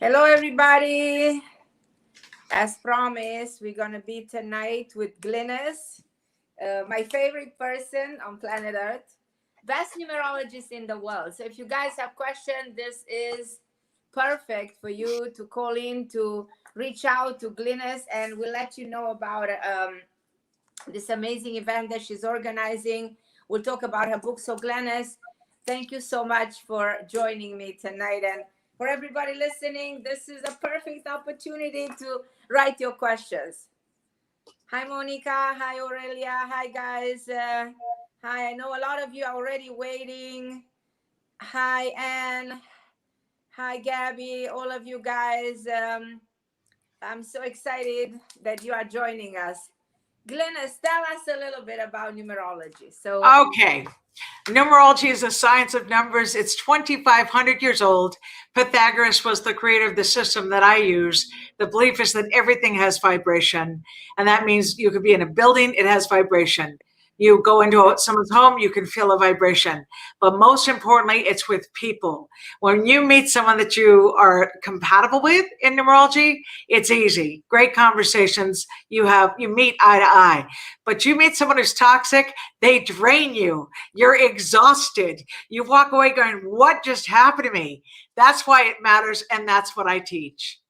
Hello, everybody. As promised, we're going to be tonight with Glynis, my favorite person on planet Earth, best numerologist in the world. So if you guys have questions, this is perfect for you to call in, to reach out to Glynis, and we'll let you know about this amazing event that she's organizing. We'll talk about her book. So Glynis, thank you so much for joining me tonight. And for everybody listening, this is a perfect opportunity to write your questions. Hi, Monica. Hi, Aurelia. Hi, guys. Hi, I know a lot of you are already waiting. Hi, Anne. Hi, Gabby. All of you guys. I'm so excited that you are joining us. Glynis, tell us a little bit about numerology. Okay. Numerology is a science of numbers. It's 2,500 years old. Pythagoras was the creator of the system that I use. The belief is that everything has vibration. And that means you could be in a building, it has vibration. You go into someone's home, you can feel a vibration. But most importantly, it's with people. When you meet someone that you are compatible with in numerology, it's easy. Great conversations. You meet eye to eye. But you meet someone who's toxic, they drain you. You're exhausted. You walk away going, what just happened to me? That's why it matters, and that's what I teach.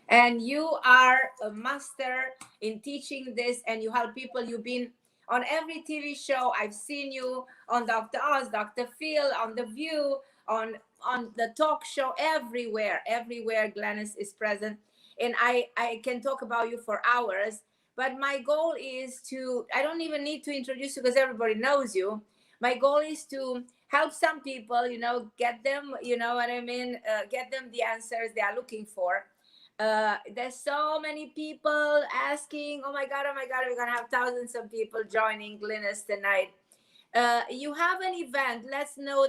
And you are a master in teaching this, and you help people. You've been on every TV show. I've seen you on Dr. Oz, Dr. Phil, on The View, on the talk show, everywhere Glynis is present. And I can talk about you for hours, but my goal is to, I don't even need to introduce you because everybody knows you. My goal is to help some people, get them, get them the answers they are looking for. There's so many people asking, oh my God, we're gonna have thousands of people joining Glynis tonight. You have an event. Let's know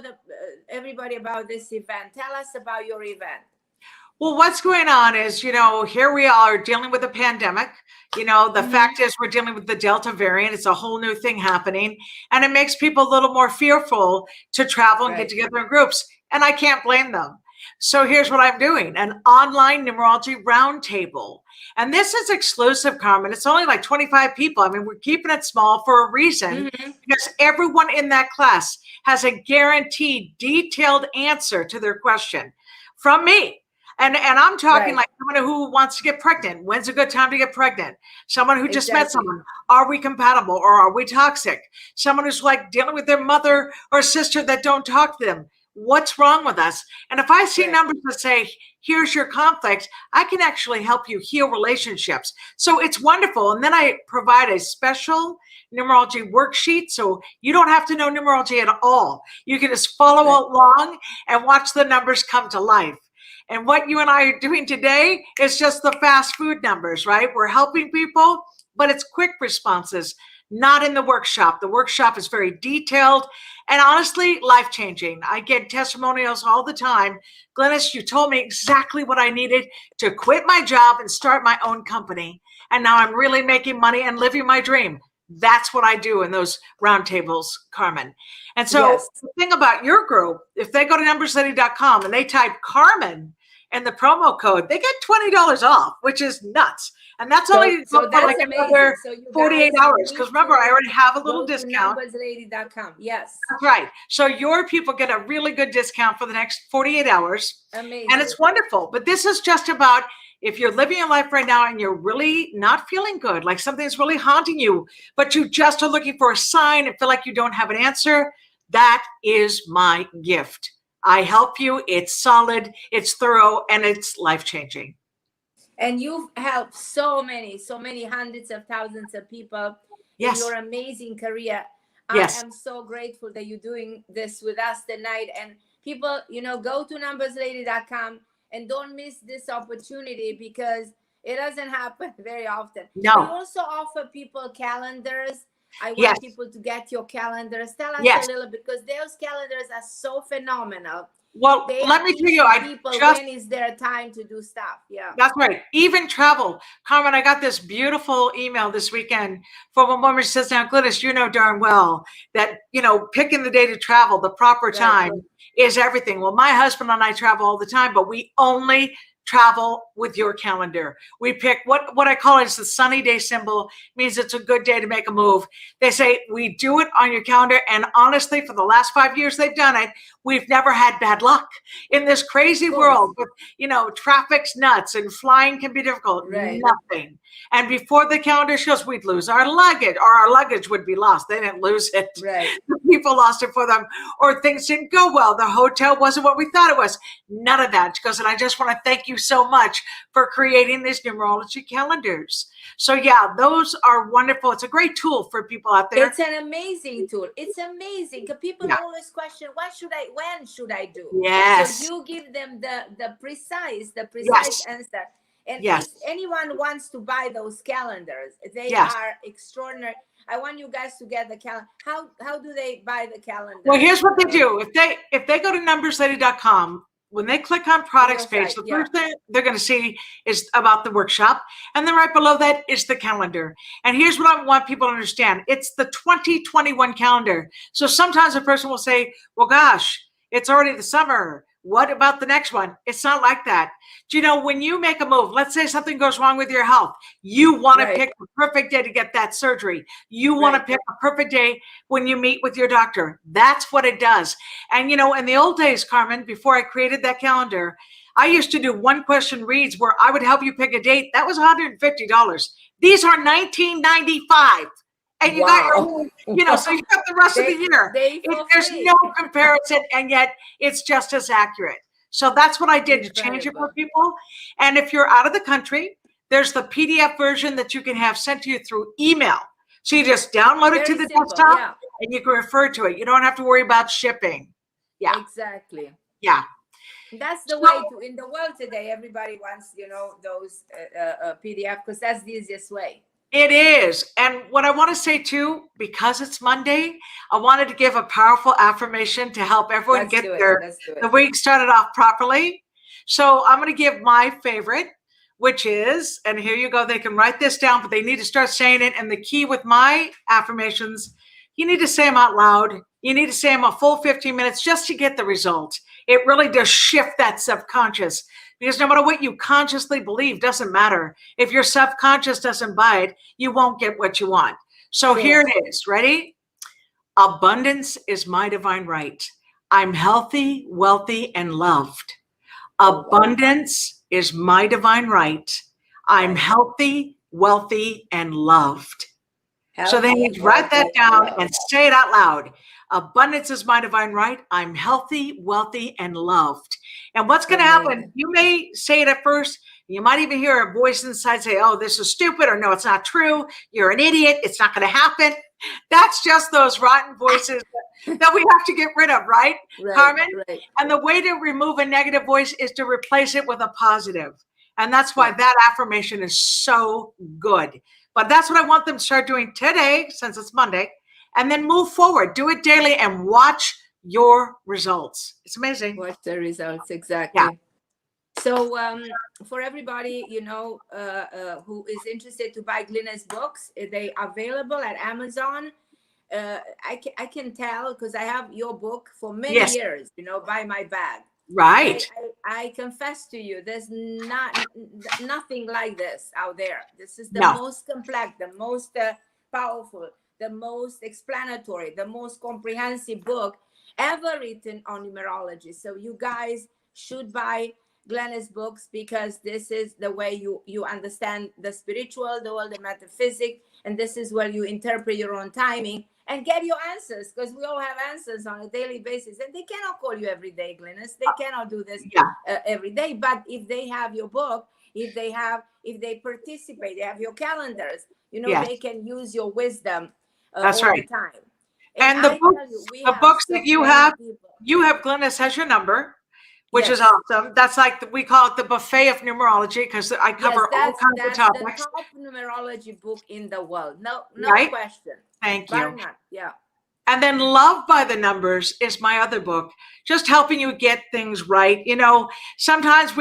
everybody about this event. Tell us about your event. Well, what's going on is, here we are dealing with a pandemic. The fact is we're dealing with the Delta variant. It's a whole new thing happening. And it makes people a little more fearful to travel and get together in groups. And I can't blame them. So here's what I'm doing, an online numerology roundtable. And this is exclusive, Carmen. It's only like 25 people. I mean, we're keeping it small for a reason, because everyone in that class has a guaranteed detailed answer to their question from me. And I'm talking like someone who wants to get pregnant. When's a good time to get pregnant? Someone who just met someone. Are we compatible or are we toxic? Someone who's like dealing with their mother or sister that don't talk to them. What's wrong with us? And if I see numbers that say, here's your conflict, I can actually help you heal relationships. So it's wonderful. And then I provide a special numerology worksheet. So you don't have to know numerology at all. You can just follow along and watch the numbers come to life. And what you and I are doing today is just the fast food numbers, right? We're helping people, but it's quick responses. Not in the workshop. The workshop is very detailed and honestly life-changing. I get testimonials all the time. Glynis, you told me exactly what I needed to quit my job and start my own company. And now I'm really making money and living my dream. That's what I do in those roundtables, Carmen. And so the thing about your group, if they go to numberslady.com and they type Carmen and the promo code, they get $20 off, which is nuts. And that's only for like another 48 hours. Because remember, I already have a little discount. Numberslady.com. Yes. That's right. So your people get a really good discount for the next 48 hours. Amazing. And it's wonderful. But this is just about if you're living your life right now and you're really not feeling good, like something's really haunting you, but you just are looking for a sign and feel like you don't have an answer, that is my gift. I help you. It's solid, it's thorough, and it's life-changing. And you've helped so many hundreds of thousands of people in your amazing career. I am so grateful that you're doing this with us tonight. And people, go to numberslady.com and don't miss this opportunity because it doesn't happen very often. No. We also offer people calendars. I want people to get your calendars. Tell us a little, because those calendars are so phenomenal. Well, let me tell you, when is their time to do stuff? Yeah, that's right. Even travel. Carmen, I got this beautiful email this weekend from a woman who says, now, Glynis, you know darn well that, picking the day to travel, the proper time is everything. Well, my husband and I travel all the time, but we only travel with your calendar. We pick what I call it is the sunny day symbol, means it's a good day to make a move. They say we do it on your calendar, and honestly, for the last 5 years they've done it, we've never had bad luck in this crazy world. With, traffic's nuts and flying can be difficult. Right. Nothing. And before the calendar shows, we'd lose our luggage, or our luggage would be lost. They didn't lose it. Right. The people lost it for them, or things didn't go well. The hotel wasn't what we thought it was. None of that. She goes, and I just want to thank you so much for creating these numerology calendars. So yeah, those are wonderful. It's a great tool for people out there. It's an amazing tool. It's amazing because people always question, when should I do? Yes. So you give them the precise answer. And yes. if anyone wants to buy those calendars, they are extraordinary. I want you guys to get the calendar. How do they buy the calendar? Well, here's what they do. If they go to numberslady.com, when they click on products page, the first thing they're going to see is about the workshop. And then right below that is the calendar. And here's what I want people to understand. It's the 2021 calendar. So sometimes a person will say, well, gosh, it's already the summer. What about the next one? It's not like that. Do you know, when you make a move, let's say something goes wrong with your health, you want to pick the perfect day to get that surgery. You want to pick a perfect day when you meet with your doctor. That's what it does. And, in the old days, Carmen, before I created that calendar, I used to do one question reads where I would help you pick a date. That was $150. These are $19.95. And you got your, so you got the rest of the year. There's no comparison, and yet it's just as accurate. So that's what I did to change it for people. And if you're out of the country, there's the PDF version that you can have sent to you through email. So you just download it to the desktop and you can refer to it. You don't have to worry about shipping. Yeah. Exactly. Yeah. That's the way in the world today. Everybody wants, those PDF because that's the easiest way. It is. And what I want to say too, because it's Monday, I wanted to give a powerful affirmation to help everyone get the week started off properly. So I'm going to give my favorite, which is, and here you go, they can write this down, but they need to start saying it. And the key with my affirmations, you need to say them out loud. You need to say them a full 15 minutes just to get the result. It really does shift that subconscious. Because no matter what you consciously believe, doesn't matter. If your subconscious doesn't buy it, you won't get what you want. So here it is. Ready? Abundance is my divine right. I'm healthy, wealthy, and loved. Abundance is my divine right. I'm healthy, wealthy, and loved. So then you write that down and say it out loud. Abundance is my divine right. I'm healthy, wealthy, and loved. And what's going to happen? You may say it at first. You might even hear a voice inside say, oh, this is stupid, or no, it's not true. You're an idiot. It's not going to happen. That's just those rotten voices that we have to get rid of, right, Carmen? Right. And the way to remove a negative voice is to replace it with a positive. And that's why that affirmation is so good. But that's what I want them to start doing today, since it's Monday, and then move forward. Do it daily and watch your results. It's amazing. Watch the results, exactly. Yeah. So for everybody, who is interested to buy Glynis books, they are available at Amazon. I can tell because I have your book for many years, by my bag. Right. I confess to you, there's nothing like this out there. This is the most complex, the most powerful, the most explanatory, the most comprehensive book ever written on numerology. So you guys should buy Glynis books because this is the way you understand the spiritual, the world, the metaphysics, and this is where you interpret your own timing and get your answers, because we all have answers on a daily basis, and they cannot call you every day, Glynis. They cannot do this every day. But if they have your book, if they participate, they have your calendars, they can use your wisdom all the time. And the books that you have Glynis has your number, which is awesome. That's like, we call it the buffet of numerology, because I cover all kinds of topics. That's the top numerology book in the world. No question. Thank you. Yeah. And then Love by the Numbers is my other book, just helping you get things right. Sometimes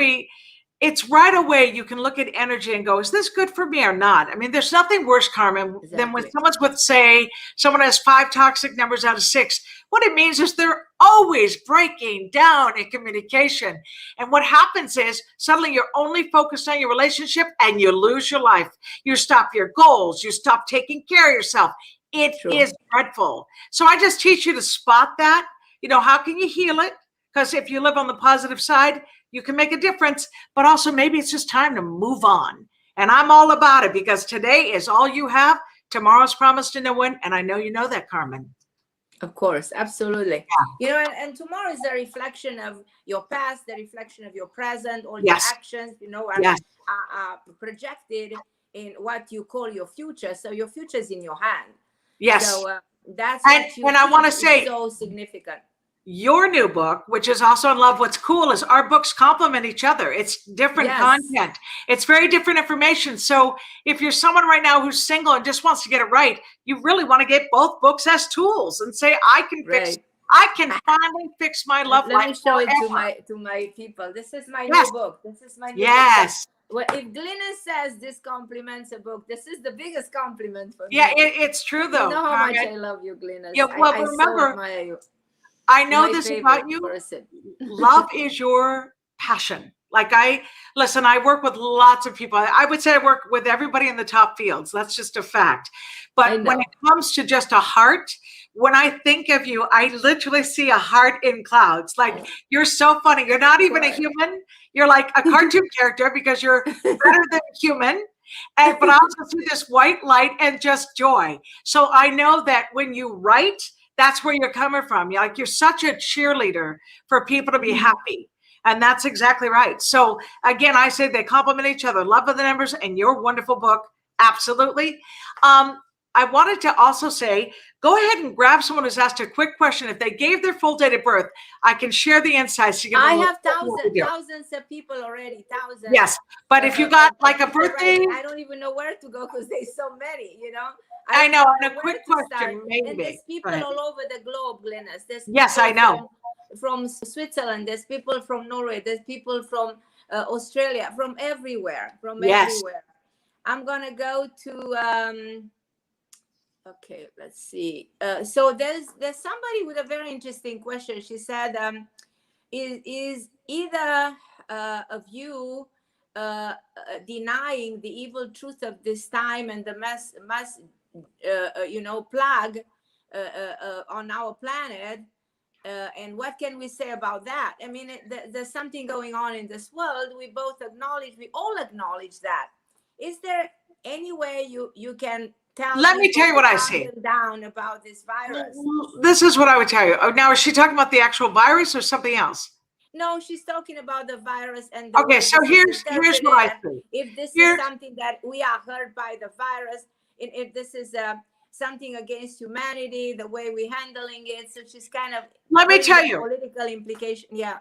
it's right away you can look at energy and go, is this good for me or not? I mean, there's nothing worse, Carmen, than when someone has 5 toxic numbers out of 6. What it means is they're always breaking down in communication. And what happens is suddenly you're only focused on your relationship and you lose your life. You stop your goals. You stop taking care of yourself. It is dreadful. So I just teach you to spot that. How can you heal it? Because if you live on the positive side, you can make a difference. But also maybe it's just time to move on. And I'm all about it because today is all you have. Tomorrow's promised to no one. And I know you know that, Carmen. Of course, absolutely. And tomorrow is a reflection of your past, the reflection of your present, all your actions, are projected in what you call your future. So your future is in your hand. Yes. So that's and I want to say so significant. Your new book, which is also in love, what's cool is our books complement each other. It's different content. It's very different information. So if you're someone right now who's single and just wants to get it right, you really want to get both books as tools and say, I can finally fix my love life. Let me show it to my people. This is my new book. This is my new book. Well, if Glynis says this compliments a book, this is the biggest compliment for me. Yeah, it's true though. You know how much I love you, Glynis. Yeah, well, remember, so admire you. I know this about you. Love is your passion. I work with lots of people. I would say I work with everybody in the top fields. That's just a fact. But when it comes to just a heart, when I think of you, I literally see a heart in clouds. You're so funny. You're not even a human. You're like a cartoon character because you're better than human. But I also see this white light and just joy. So I know that when you write, that's where you're coming from. You're such a cheerleader for people to be happy. And that's exactly right. So again, I say they complement each other. Love of the Numbers and your wonderful book. Absolutely. I wanted to also say, go ahead and grab someone who's asked a quick question. If they gave their full date of birth, I can share the insights. I have thousands of people already, thousands. Yes, but if you got a birthday. I don't even know where to go because there's so many, I know, and a quick question, maybe. And there's people all over the globe, Glynis. Yes, I know. From Switzerland, there's people from Norway, there's people from Australia, from everywhere, everywhere. I'm going to go to... Okay, let's see. So there's somebody with a very interesting question. She said, is either of you denying the evil truth of this time and the mass plague on our planet? And what can we say about that? I mean, there's something going on in this world. We all acknowledge that. Is there any way you can let me tell you what I see down about this virus? This is what I would tell you. Oh, now is she talking about the actual virus or something else? No, she's talking about the virus and okay, so here's what I see. If this is something that we are hurt by the virus, if this is something against humanity, the way we're handling it, so she's kind of let me tell you political implication. Yeah,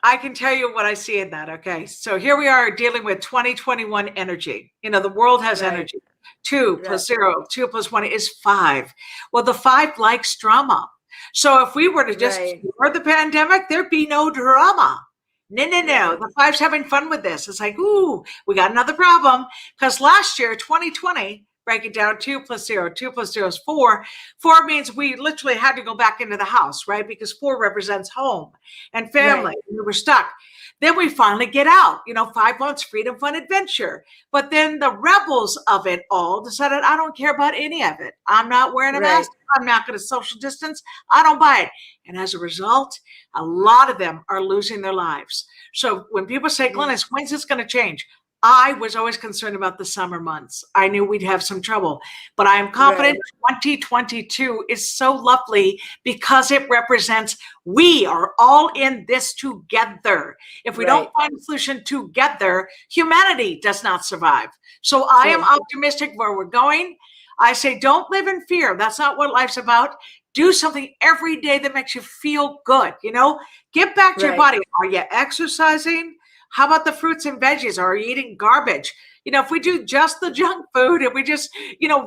I can tell you what I see in that. Okay, so here we are dealing with 2021 energy. The world has energy. 2 plus 0, 2 plus 1 is 5. Well, the 5 likes drama. So if we were to just ignore the pandemic, there'd be no drama. No. The 5's having fun with this. It's like, ooh, we got another problem. Because last year, 2020, break it down, 2 plus 0, 2 plus 0 is 4. 4 means we literally had to go back into the house, right? Because 4 represents home and family. And we were stuck. Then we finally get out. 5 wants freedom, fun, adventure. But then the rebels of it all decided, I don't care about any of it. I'm not wearing a mask. I'm not going to social distance. I don't buy it. And as a result, a lot of them are losing their lives. So when people say, Glynis, when's this going to change? I was always concerned about the summer months. I knew we'd have some trouble, but I am confident 2022 is so lovely because it represents we are all in this together. If we don't find a solution together, humanity does not survive. So I am optimistic where we're going. I say, don't live in fear. That's not what life's about. Do something every day that makes you feel good. Get back to your body. Are you exercising? How about the fruits and veggies? Are you eating garbage? If we do just the junk food and we just,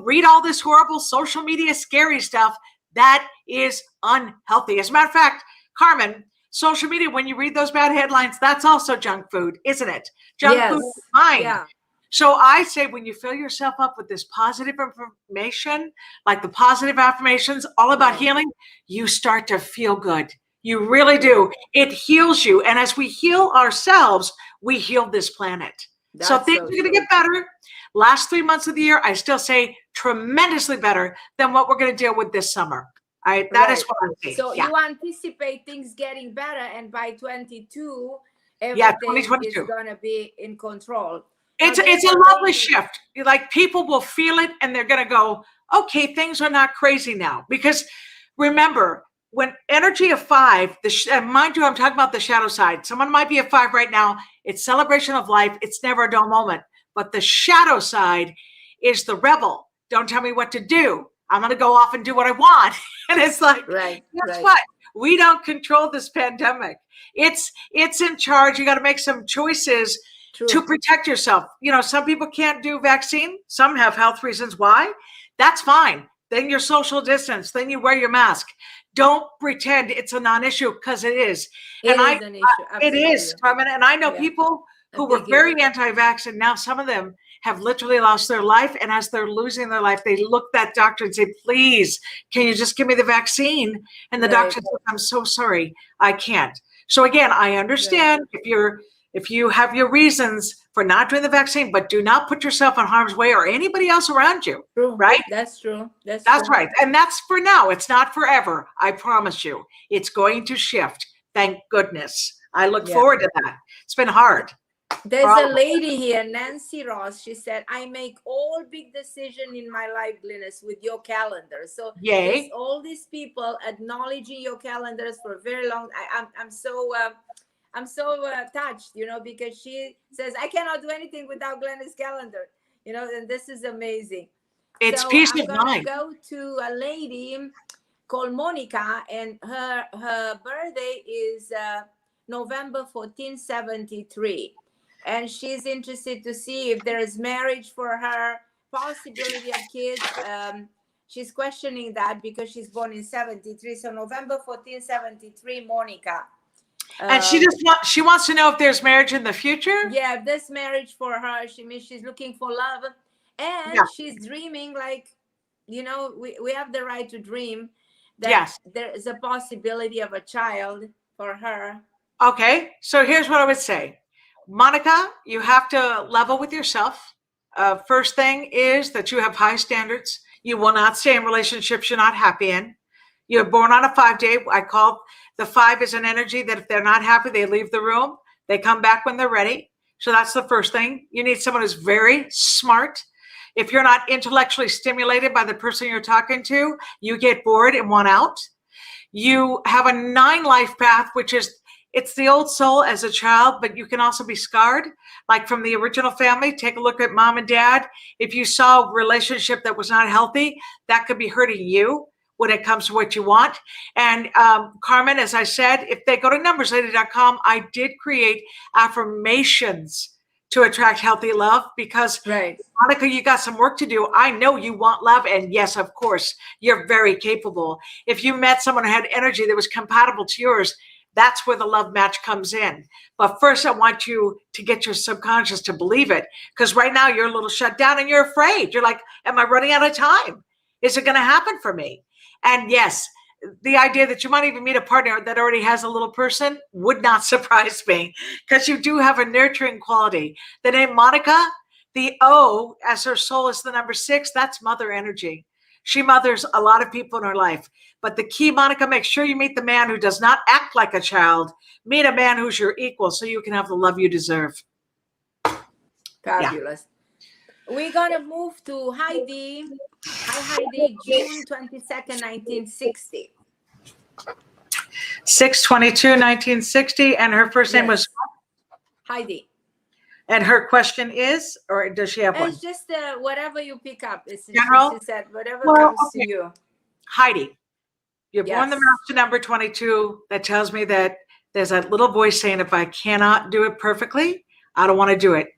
read all this horrible social media scary stuff, that is unhealthy. As a matter of fact, Carmen, social media, when you read those bad headlines, that's also junk food, isn't it? Junk food is fine. Yeah. So I say, when you fill yourself up with this positive information, like the positive affirmations, all about healing, you start to feel good. You really do. It heals you. And as we heal ourselves, we heal this planet. So things are going to get better. Last 3 months of the year, I still say tremendously better than what we're going to deal with this summer. That is what I'm saying. So you anticipate things getting better, and by 22, everything is going to be in control. It's a lovely shift. Like, people will feel it, and they're going to go, okay, things are not crazy now. Because remember, when energy of 5, mind you, I'm talking about the shadow side. Someone might be a 5 right now. It's celebration of life. It's never a dull moment. But the shadow side is the rebel. Don't tell me what to do. I'm going to go off and do what I want. And it's like, guess what? We don't control this pandemic. It's in charge. You got to make some choices to protect yourself. You know, some people can't do vaccine. Some have health reasons why. That's fine. Then you're social distance. Then you wear your mask. Don't pretend it's a non-issue, because it is. It is an issue. It is, Carmen. And I know people who were very anti-vax, and now some of them have literally lost their life. And as they're losing their life, they look that doctor and say, please, can you just give me the vaccine? And the doctor says, I'm so sorry, I can't. So again, I understand if you have your reasons for not doing the vaccine, but do not put yourself in harm's way or anybody else around you. Right? That's true. That's right. And that's for now. It's not forever. I promise you. It's going to shift. Thank goodness. I look forward to that. It's been hard. There's a lady here, Nancy Ross. She said, I make all big decisions in my life, Glynis, with your calendar. So there's all these people acknowledging your calendars for a very long time. I'm so touched, you know, because she says, I cannot do anything without Glynis' calendar, you know, and this is amazing. It's peace of mind. I'm going to go to a lady called Monica, and her birthday is November 1473. And she's interested to see if there is marriage for her, possibility of kids. She's questioning that because she's born in 73. So November 1473, Monica. And she wants to know if there's marriage in the future. Yeah, if there's marriage for her. She's looking for love. And she's dreaming, like, you know, we have the right to dream that there is a possibility of a child for her. Okay, so here's what I would say. Monica, you have to level with yourself. First thing is that you have high standards. You will not stay in relationships you're not happy in. You're born on a 5-day. I call the 5 is an energy that if they're not happy, they leave the room. They come back when they're ready. So that's the first thing. You need someone who's very smart. If you're not intellectually stimulated by the person you're talking to, you get bored and want out. You have a 9 life path, which is, it's the old soul as a child, but you can also be scarred. Like from the original family, take a look at mom and dad. If you saw a relationship that was not healthy, that could be hurting you when it comes to what you want. And Carmen, as I said, if they go to numberslady.com, I did create affirmations to attract healthy love, because Monica, you got some work to do. I know you want love. And yes, of course, you're very capable. If you met someone who had energy that was compatible to yours, that's where the love match comes in. But first, I want you to get your subconscious to believe it, because right now you're a little shut down and you're afraid. You're like, am I running out of time? Is it going to happen for me? And yes, the idea that you might even meet a partner that already has a little person would not surprise me, because you do have a nurturing quality. The name Monica, the O, as her soul is the number 6, that's mother energy. She mothers a lot of people in her life. But the key, Monica, make sure you meet the man who does not act like a child. Meet a man who's your equal so you can have the love you deserve. Fabulous. We're going to move to Heidi. Hi, Heidi, June 22nd, 1960. 6/22/1960, and her first name was Heidi. And her question is, or does she have one? It's just whatever you pick up. It's general. She said whatever comes to you. Heidi, you're born the master number 22. That tells me that there's that little voice saying, if I cannot do it perfectly, I don't want to do it.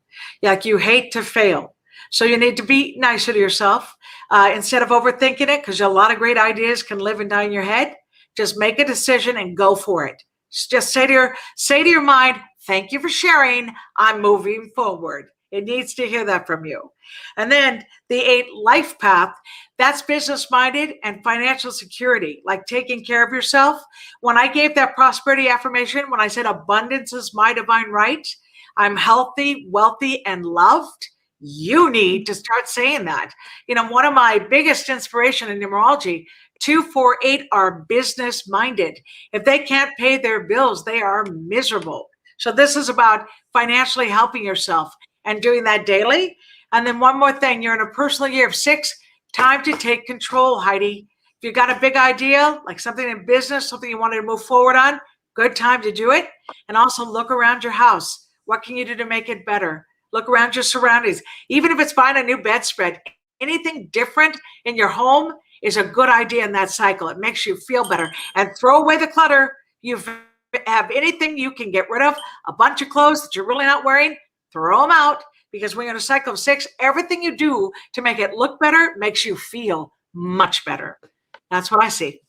Like, you hate to fail. So you need to be nicer to yourself instead of overthinking it, because a lot of great ideas can live and die in your head. Just make a decision and go for it. Just say to your mind, thank you for sharing. I'm moving forward. It needs to hear that from you. And then the 8 life path, that's business minded and financial security, like taking care of yourself. When I gave that prosperity affirmation, when I said abundance is my divine right, I'm healthy, wealthy, and loved, you need to start saying that. One of my biggest inspiration in numerology, 2, 4, 8 are business minded. If they can't pay their bills, they are miserable. So this is about financially helping yourself and doing that daily. And then one more thing, you're in a personal year of 6, time to take control, Heidi. If you got a big idea, like something in business, something you wanted to move forward on, good time to do it. And also look around your house. What can you do to make it better? Look around your surroundings. Even if it's buying a new bedspread, anything different in your home is a good idea in that cycle. It makes you feel better. And throw away the clutter. You have anything you can get rid of, a bunch of clothes that you're really not wearing, throw them out, because when you're in a cycle of 6, everything you do to make it look better makes you feel much better. That's what I see.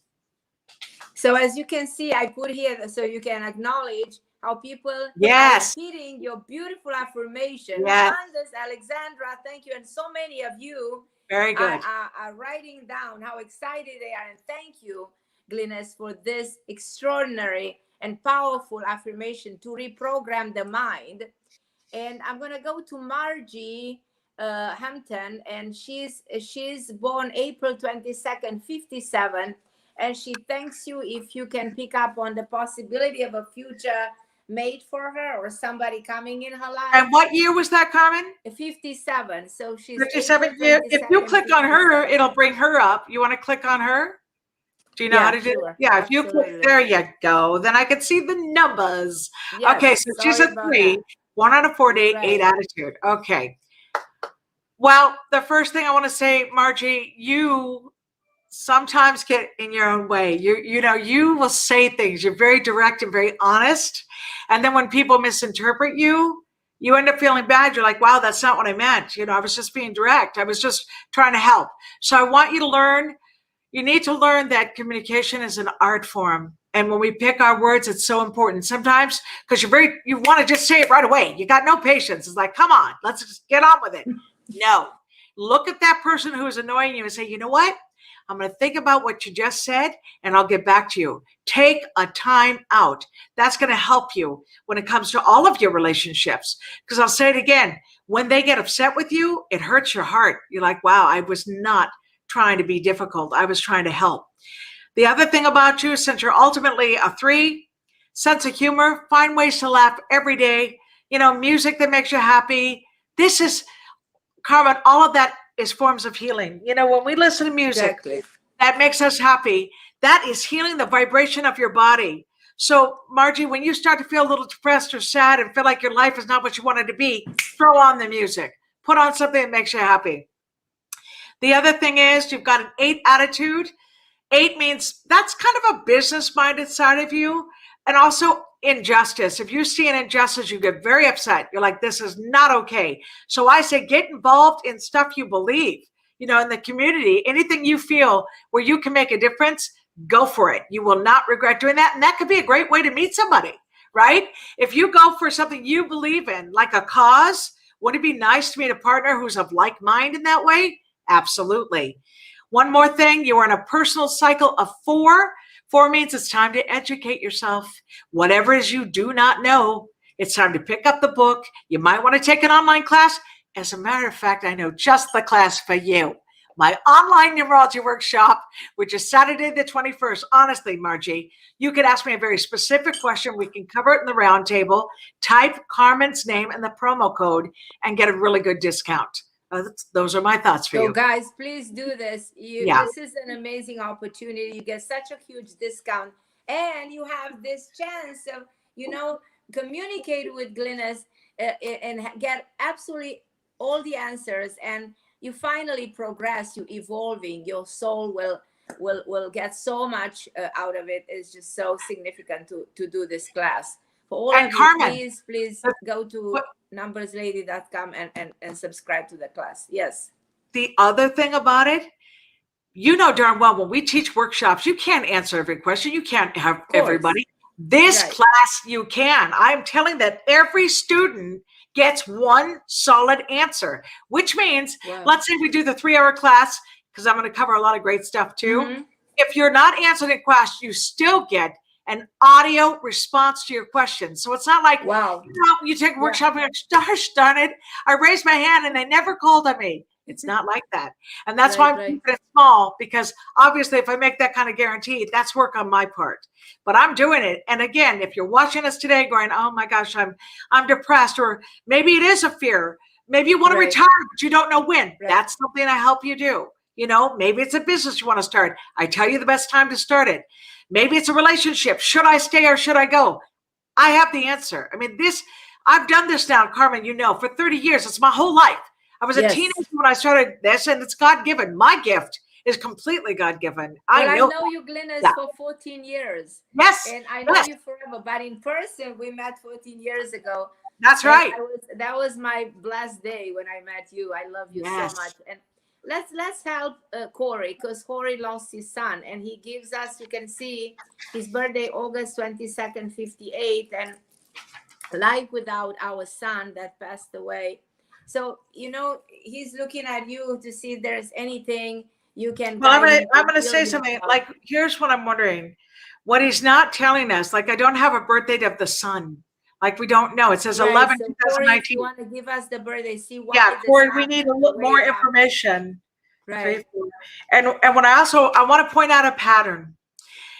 So as you can see, I put here so you can acknowledge how people are repeating your beautiful affirmation. Yes. Candace, Alexandra, thank you. And so many of you Very good. Are writing down how excited they are. And thank you, Glynis, for this extraordinary and powerful affirmation to reprogram the mind. And I'm going to go to Margie Hampton, and she's born April 22nd, 57. And she thanks you if you can pick up on the possibility of a future mate for her or somebody coming in her life. And what year was that, Carmen? 57. So she's 57 years. If you click on her, it'll bring her up. You want to click on her? Do you know how to do it? Yeah, if you click, there you go. Then I can see the numbers. Yes, okay, so she's a 3, 1 out of 48, 8 attitude. Okay. Well, the first thing I want to say, Margie, you sometimes get in your own way. You will say things. You're very direct and very honest. And then when people misinterpret you, you end up feeling bad. You're like, wow, that's not what I meant. I was just being direct. I was just trying to help. So I want you to learn. You need to learn that communication is an art form. And when we pick our words, it's so important. Sometimes, because you want to just say it right away. You got no patience. It's like, come on, let's just get on with it. No. Look at that person who is annoying you and say, you know what? I'm going to think about what you just said, and I'll get back to you. Take a time out. That's going to help you when it comes to all of your relationships. Because I'll say it again, when they get upset with you, it hurts your heart. You're like, wow, I was not trying to be difficult. I was trying to help. The other thing about you, since you're ultimately a 3, sense of humor, find ways to laugh every day. Music that makes you happy. This is, Carmen, all of that is forms of healing. When we listen to music that makes us happy, that is healing the vibration of your body. So, Margie, when you start to feel a little depressed or sad and feel like your life is not what you want it to be, throw on the music. Put on something that makes you happy. The other thing is you've got an 8 attitude. 8 means that's kind of a business-minded side of you. And also injustice. If you see an injustice, you get very upset. You're like, this is not okay. So I say, get involved in stuff you believe, in the community. Anything you feel where you can make a difference, go for it. You will not regret doing that. And that could be a great way to meet somebody, right? If you go for something you believe in, like a cause, would it be nice to meet a partner who's of like mind in that way? Absolutely. One more thing, you are in a personal cycle of 4. 4 means it's time to educate yourself. Whatever it is you do not know, it's time to pick up the book. You might want to take an online class. As a matter of fact, I know just the class for you. My online numerology workshop, which is Saturday the 21st. Honestly, Margie, you could ask me a very specific question. We can cover it in the roundtable. Type Carmen's name and the promo code and get a really good discount. Those are my thoughts for you. So guys, please do this. This is an amazing opportunity. You get such a huge discount, and you have this chance of, communicate with Glynis and get absolutely all the answers. And you finally progress. You evolving. Your soul will get so much out of it. It's just so significant to do this class. For all of Carmen, you, please go to numberslady.com and subscribe to the class. Yes. The other thing about it, darn well, when we teach workshops, you can't answer every question. You can't have everybody. This class, you can. I'm telling that every student gets one solid answer, which means, Wow. let's say we do the 3-hour class, because I'm going to cover a lot of great stuff too. Mhm. If you're not answering a question, you still get an audio response to your questions. So it's not like, Wow. you take a workshop and you're like, gosh darn it, I raised my hand and they never called on me. It's not like that. And that's why I'm keeping it small, because obviously if I make that kind of guarantee, that's work on my part. But I'm doing it. And again, if you're watching us today going, oh my gosh, I'm depressed, or maybe it is a fear. Maybe you want to retire, but you don't know when. That's something I help you do. Maybe it's a business you want to start. I tell you the best time to start it. Maybe it's a relationship. Should I stay or should I go? I have the answer. I mean, I've done this now, Carmen, for 30 years. It's my whole life. I was a teenager when I started this, and it's God-given. My gift is completely God-given. I know you, Glynis, for 14 years. Yes. And I know you forever, but in person, we met 14 years ago. That's right. That was my blessed day when I met you. I love you so much. And let's help Corey, because Corey lost his son, and he gives us, you can see his birthday, August 22nd, 58, and life without our son that passed away. So, he's looking at you to see if there's anything you can. Well, I'm going to say something. Like, here's what I'm wondering. What he's not telling us, like, I don't have a birthday of the sun. Like, we don't know. It says 11, so 2019. Corey, if you want to give us the birthday, see why. Yeah, Corey, we need a little more information. Right. And when I want to point out a pattern.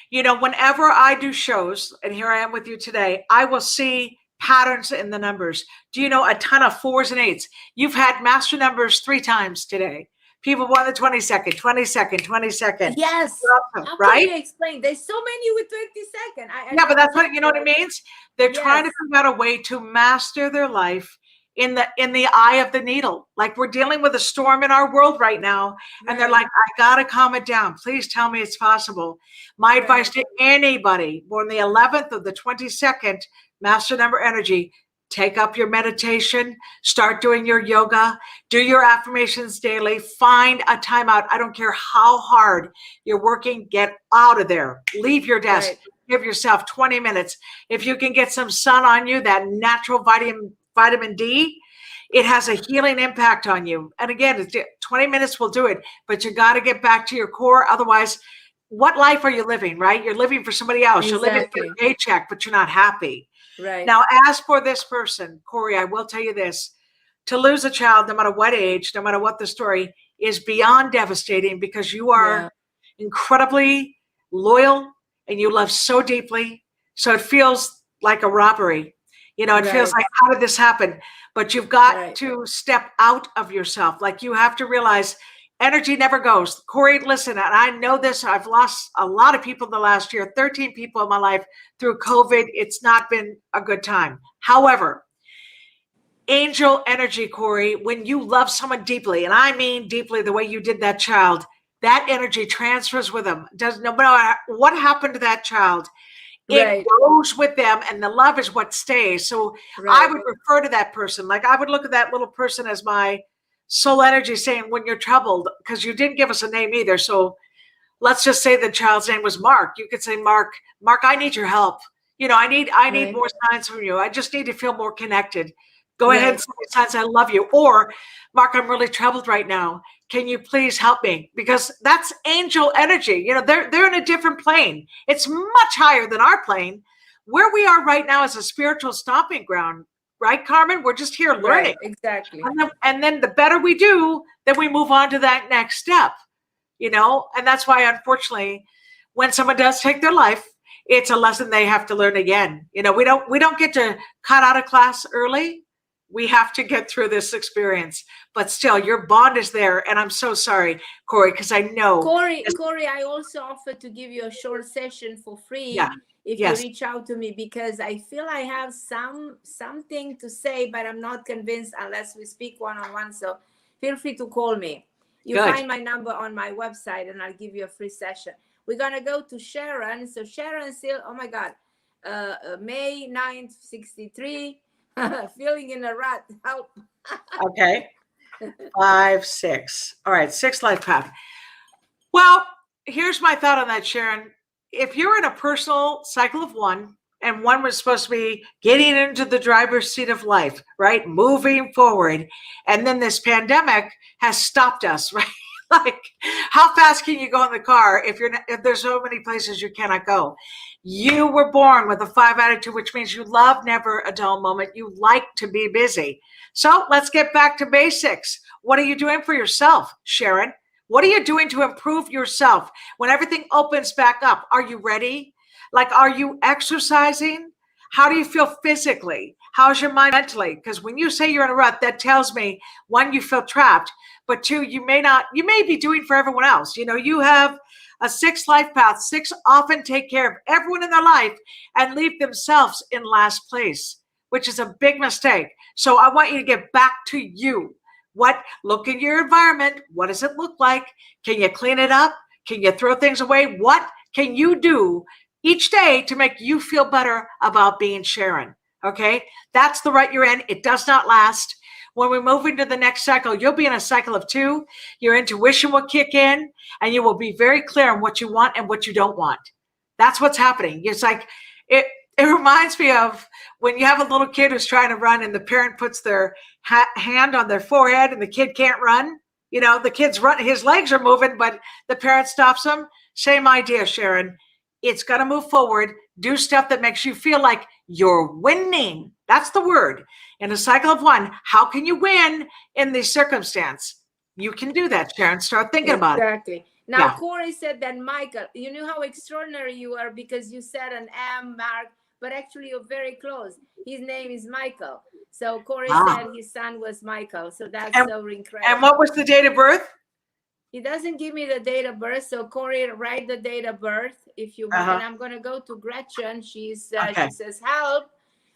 Whenever I do shows, and here I am with you today, I will see patterns in the numbers. Do you know a ton of 4s and 8s? You've had master numbers 3 times today. People want the 22nd, 22nd, 22nd. Yes. Right? You explain. There's so many with 22nd. But that's what, what it means? They're trying to figure out a way to master their life in the eye of the needle. Like, we're dealing with a storm in our world right now. And they're like, I got to calm it down. Please tell me it's possible. My advice to anybody born the 11th or the 22nd, master number energy, take up your meditation, start doing your yoga, do your affirmations daily, find a timeout. I don't care how hard you're working, get out of there, leave your desk, give yourself 20 minutes. If you can get some sun on you, that natural vitamin D, it has a healing impact on you. And again, 20 minutes will do it, but you got to get back to your core. Otherwise, what life are you living, right? You're living for somebody else. You're living for a paycheck, but you're not happy. Right. Now, as for this person, Corey, I will tell you this. To lose a child, no matter what age, no matter what the story, is beyond devastating, because you are incredibly loyal and you love so deeply. So it feels like a robbery. It feels like, how did this happen? But you've got to step out of yourself. Like, you have to realize energy never goes. Corey, listen, and I know this. I've lost a lot of people the last year, 13 people in my life through COVID. It's not been a good time. However, angel energy, Corey, when you love someone deeply, and I mean deeply the way you did that child, that energy transfers with them. No matter what happened to that child, it goes with them, and the love is what stays. So I would refer to that person. Like, I would look at that little person as my soul energy, saying, when you're troubled, because you didn't give us a name either. So let's just say the child's name was Mark. You could say, Mark, I need your help. I need more signs from you. I just need to feel more connected. Go ahead and say signs, I love you. Or, Mark, I'm really troubled right now. Can you please help me? Because that's angel energy. They're in a different plane. It's much higher than our plane. Where we are right now is a spiritual stomping ground. Right, Carmen? We're just here learning. Exactly. And then the better we do, then we move on to that next step, And that's why, unfortunately, when someone does take their life, it's a lesson they have to learn again. We don't get to cut out of class early. We have to get through this experience. But still, your bond is there. And I'm so sorry, Corey, because I know. Corey, I also offered to give you a short session for free. If you reach out to me, because I feel I have something to say, but I'm not convinced unless we speak one-on-one. So feel free to call me. You find my number on my website, and I'll give you a free session. We're going to go to Sharon. So Sharon still, oh my God, May 9th, 63, feeling in a rut. Help. Okay. 5, 6. All right. 6 life path. Well, here's my thought on that, Sharon. If you're in a personal cycle of 1, and one was supposed to be getting into the driver's seat of life, right? Moving forward. And then this pandemic has stopped us, right? Like, how fast can you go in the car if there's so many places you cannot go? You were born with a 5 attitude, which means you love never a dull moment. You like to be busy. So let's get back to basics. What are you doing for yourself, Sharon? What are you doing to improve yourself when everything opens back up? Are you ready? Like, are you exercising? How do you feel physically? How's your mind mentally? Because when you say you're in a rut, that tells me, one, you feel trapped, but two, you may be doing for everyone else. You know, you have a 6 life path. 6 often take care of everyone in their life and leave themselves in last place, which is a big mistake. So I want you to get back to you. Look in your environment. What does it look like? Can you clean it up? Can you throw things away? What can you do each day to make you feel better about being Sharon? Okay, that's the rut you're in. It does not last. When we move into the next cycle, you'll be in a cycle of 2. Your intuition will kick in, and you will be very clear on what you want and what you don't want. That's what's happening. It's like, it reminds me of when you have a little kid who's trying to run and the parent puts their hand on their forehead and the kid can't run. You know, the kid's run, his legs are moving, but the parent stops him. Same idea, Sharon. It's got to move forward. Do stuff that makes you feel like you're winning. That's the word. In a cycle of 1, how can you win in this circumstance? You can do that, Sharon. Start thinking about it. Exactly. Now, Corey said that, Michael, you knew how extraordinary you are because you said an M, Mark, but actually you're very close. His name is Michael. So Corey said his son was Michael. So that's so incredible. And what was the date of birth? He doesn't give me the date of birth. So Corey, write the date of birth if you want. And I'm going to go to Gretchen. She says, help.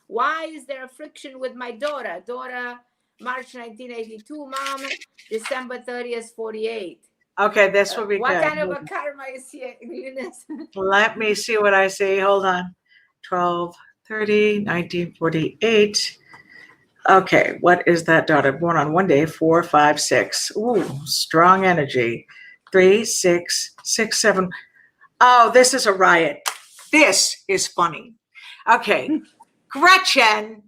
Why is there a friction with my daughter? Daughter, March 1982, mom, December 30th, 48. Okay, this will be what good. What kind of a karma is here, Glynis? Let me see what I see. Hold on. 12, 30, 1948. Okay, what is that daughter? Born on one day, 4, 5, 6. Ooh, strong energy. 3, 6, 6, 7. Oh, this is a riot. This is funny. Okay, Gretchen,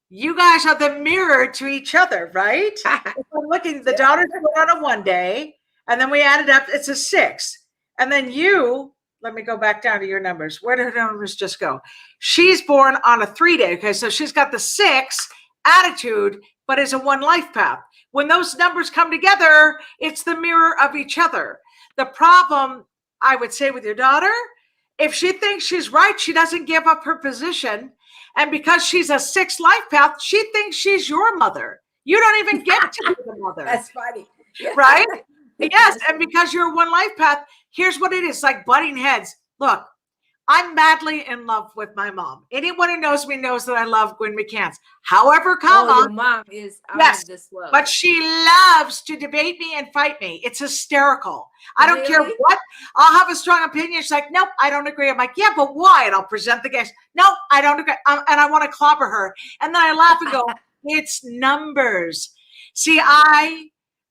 you guys are the mirror to each other, right? If I'm looking, the daughter's born on a 1 day, and then we added up, it's a 6. And then you, let me go back down to your numbers. Where did her numbers just go? She's born on a 3 day. Okay, so she's got the 6 attitude, but it's a 1 life path. When those numbers come together, it's the mirror of each other. The problem, I would say, with your daughter, if she thinks she's right, she doesn't give up her position. And because she's a 6 life path, she thinks she's your mother. You don't even get to be the mother. That's funny. Right? Yes. And because you're a 1 life path, here's what it is, like butting heads. Look, I'm madly in love with my mom. Anyone who knows me knows that I love Glynis McCants. However, your mom is out of this world. But she loves to debate me and fight me. It's hysterical. I don't care what. I'll have a strong opinion. She's like, nope, I don't agree. I'm like, yeah, but why? And I'll present the case. No, I don't agree. And I want to clobber her. And then I laugh and go, it's numbers. See,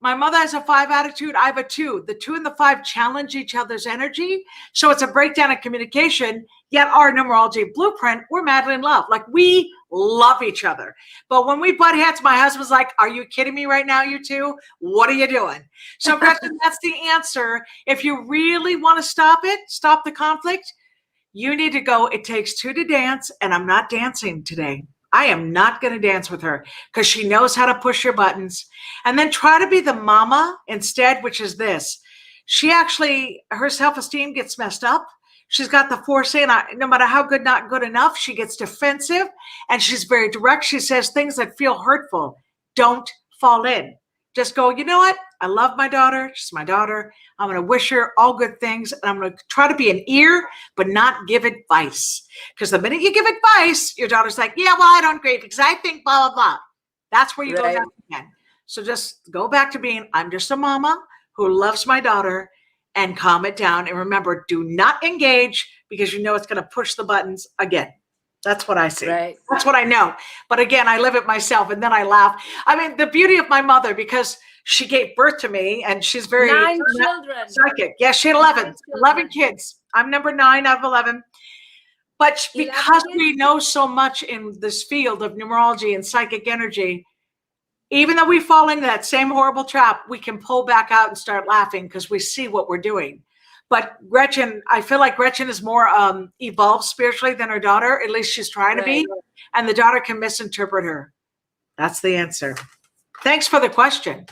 my mother has a 5 attitude. I have a 2. The 2 and the 5 challenge each other's energy. So it's a breakdown of communication. Yet our numerology blueprint, we're madly in love. Like, we love each other. But when we butt heads, my husband's like, are you kidding me right now, you two? What are you doing? So Gretchen, that's the answer. If you really want to stop the conflict, you need to go, it takes 2 to dance, and I'm not dancing today. I am not going to dance with her because she knows how to push your buttons. And then try to be the mama instead, which is this. She actually, her self-esteem gets messed up. She's got the 4 saying, no matter how good, not good enough, she gets defensive and she's very direct. She says things that feel hurtful. Don't fall in. Just go, you know what? I love my daughter. She's my daughter. I'm going to wish her all good things. And I'm going to try to be an ear, but not give advice. Because the minute you give advice, your daughter's like, yeah, well, I don't agree because I think blah, blah, blah. That's where you go down again. So just go back to being, I'm just a mama who loves my daughter, and calm it down. And remember, do not engage because you know it's going to push the buttons again. That's what I see. Right. That's what I know. But again, I live it myself and then I laugh. I mean, the beauty of my mother, because she gave birth to me and she's very 9 children. Psychic. Yeah, she had 11 kids. I'm number 9 out of 11. But because Elaborate. we know so much in this field of numerology and psychic energy, even though we fall into that same horrible trap, we can pull back out and start laughing because we see what we're doing. But Gretchen, I feel like Gretchen is more evolved spiritually than her daughter. At least she's trying to be. And the daughter can misinterpret her. That's the answer. Thanks for the question.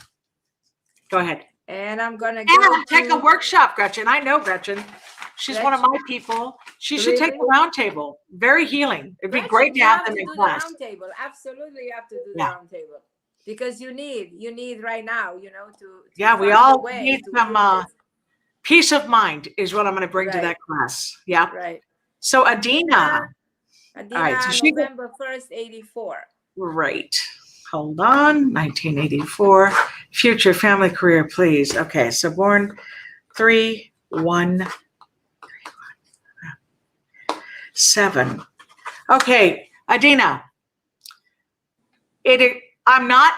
Go ahead. And I'm going to And take a workshop, Gretchen. I know Gretchen. She's one of my people. She should take the Roundtable. Very healing. It'd be great to have them in class. Roundtable. Absolutely, you have to do the Roundtable because you need right now, you know, to we all need some peace of mind is what I'm going to bring to that class. Yeah. Right. So Adina. All right. So November 1st, 84. Right. Hold on. 1984. Future, family, career, please. Okay. So born 3-1-7. Okay. Adina. I'm not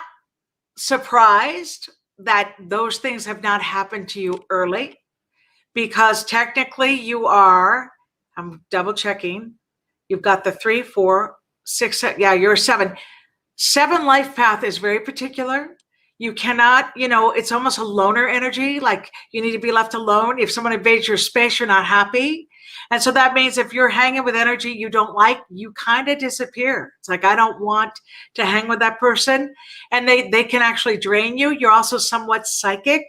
surprised that those things have not happened to you early because technically you are, I'm double checking. You've got the 3, 4, 6, you're 7. 7 life path is very particular. You cannot, it's almost a loner energy. Like you need to be left alone. If someone invades your space, you're not happy. And so that means if you're hanging with energy you don't like, you kind of disappear. It's like, I don't want to hang with that person. And they can actually drain you. You're also somewhat psychic.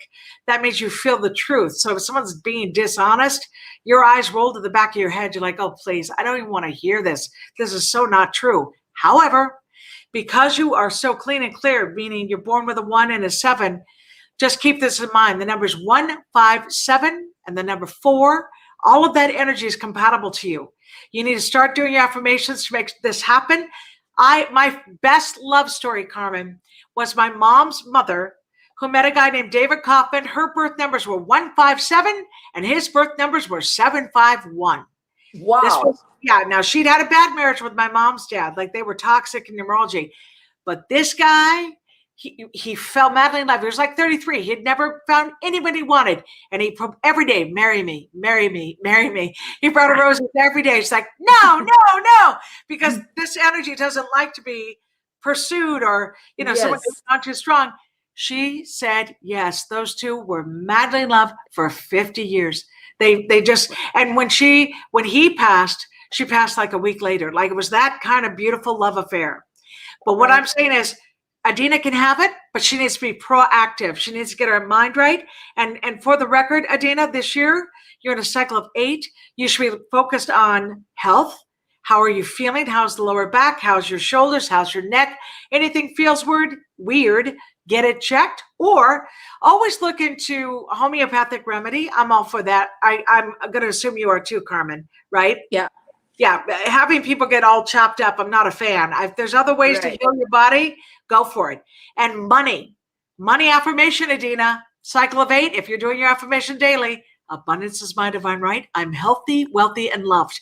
That means you feel the truth. So if someone's being dishonest, your eyes roll to the back of your head. You're like, oh, please, I don't even want to hear this. This is so not true. However, because you are so clean and clear, meaning you're born with a 1 and a 7, just keep this in mind. The numbers 1, 5, 7, and the number 4, all of that energy is compatible to you. You need to start doing your affirmations to make this happen. My best love story, Carmen, was my mom's mother who met a guy named David Kaufman. Her birth numbers were 157 and his birth numbers were 751. Wow. Now she'd had a bad marriage with my mom's dad. Like they were toxic in numerology. But this guy, he fell madly in love. He was like 33. He had never found anybody he wanted. And he every day, marry me, marry me, marry me. He brought her roses every day. She's like, no. Because this energy doesn't like to be pursued or, someone who's not too strong. She said, yes, those two were madly in love for 50 years. They just, and when he passed, she passed like a week later. Like it was that kind of beautiful love affair. But what I'm saying is Adina can have it, but she needs to be proactive. She needs to get her mind right. And for the record, Adina, this year, you're in a cycle of 8. You should be focused on health. How are you feeling? How's the lower back? How's your shoulders? How's your neck? Anything feels weird, get it checked. Or always look into a homeopathic remedy. I'm all for that. I'm going to assume you are too, Carmen, right? Yeah. Yeah, having people get all chopped up, I'm not a fan. If there's other ways to heal your body, go for it. And money affirmation, Adina, cycle of 8. If you're doing your affirmation daily, abundance is my divine right. I'm healthy, wealthy, and loved.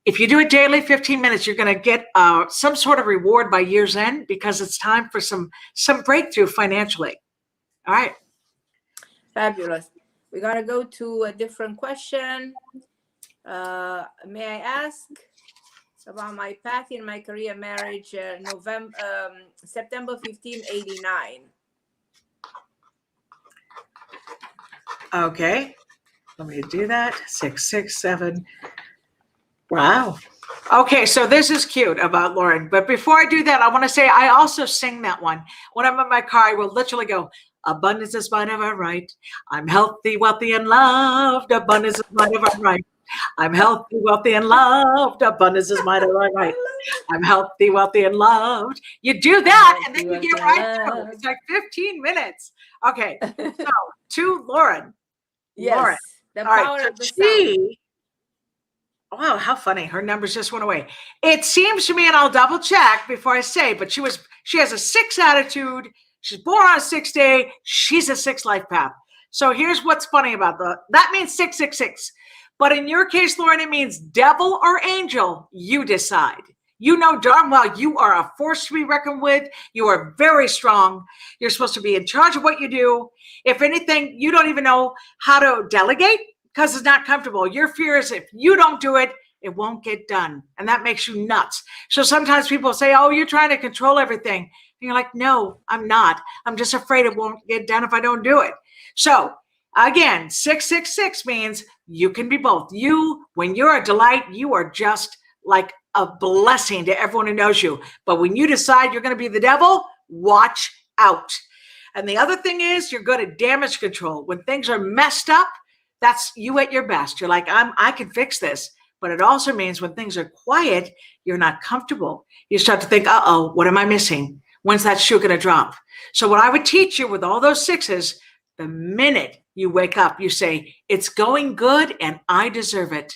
If you do it daily, 15 minutes, you're going to get some sort of reward by year's end because it's time for some breakthrough financially. All right. Fabulous. We're going to go to a different question. May I ask about my path in my career marriage, September 15, 89. Okay. Let me do that. 6, 6, 7. Wow. Okay, so this is cute about Lauren. But before I do that, I want to say I also sing that one. When I'm in my car, I will literally go, abundance is my divine right. I'm healthy, wealthy, and loved. Abundance is my divine right. I'm healthy, wealthy, and loved. Abundance is my divine right. I'm healthy, wealthy, and loved. You do that, and then you get right through. It's like 15 minutes. Okay, so to Lauren. Yes, Lauren. the power of the sound. Wow, how funny. Her numbers just went away. It seems to me, and I'll double check before I say, but she has a 6 attitude. She's born on a 6 day. She's a 6 life path. So here's what's funny about that means 666. But in your case, Lauren, it means devil or angel, you decide. You know darn well you are a force to be reckoned with. You are very strong. You're supposed to be in charge of what you do. If anything, you don't even know how to delegate because it's not comfortable. Your fear is if you don't do it, it won't get done. And that makes you nuts. So sometimes people say, oh, you're trying to control everything. And you're like, no, I'm not. I'm just afraid it won't get done if I don't do it. So again, 666 means you can be both. You, when you're a delight, you are just like a blessing to everyone who knows you. But when you decide you're going to be the devil, watch out. And the other thing is you're good at damage control. When things are messed up, that's you at your best. You're like, I can fix this. But it also means when things are quiet, you're not comfortable. You start to think, uh-oh, what am I missing? When's that shoe going to drop? So what I would teach you with all those sixes, the minute you wake up, you say, it's going good and I deserve it.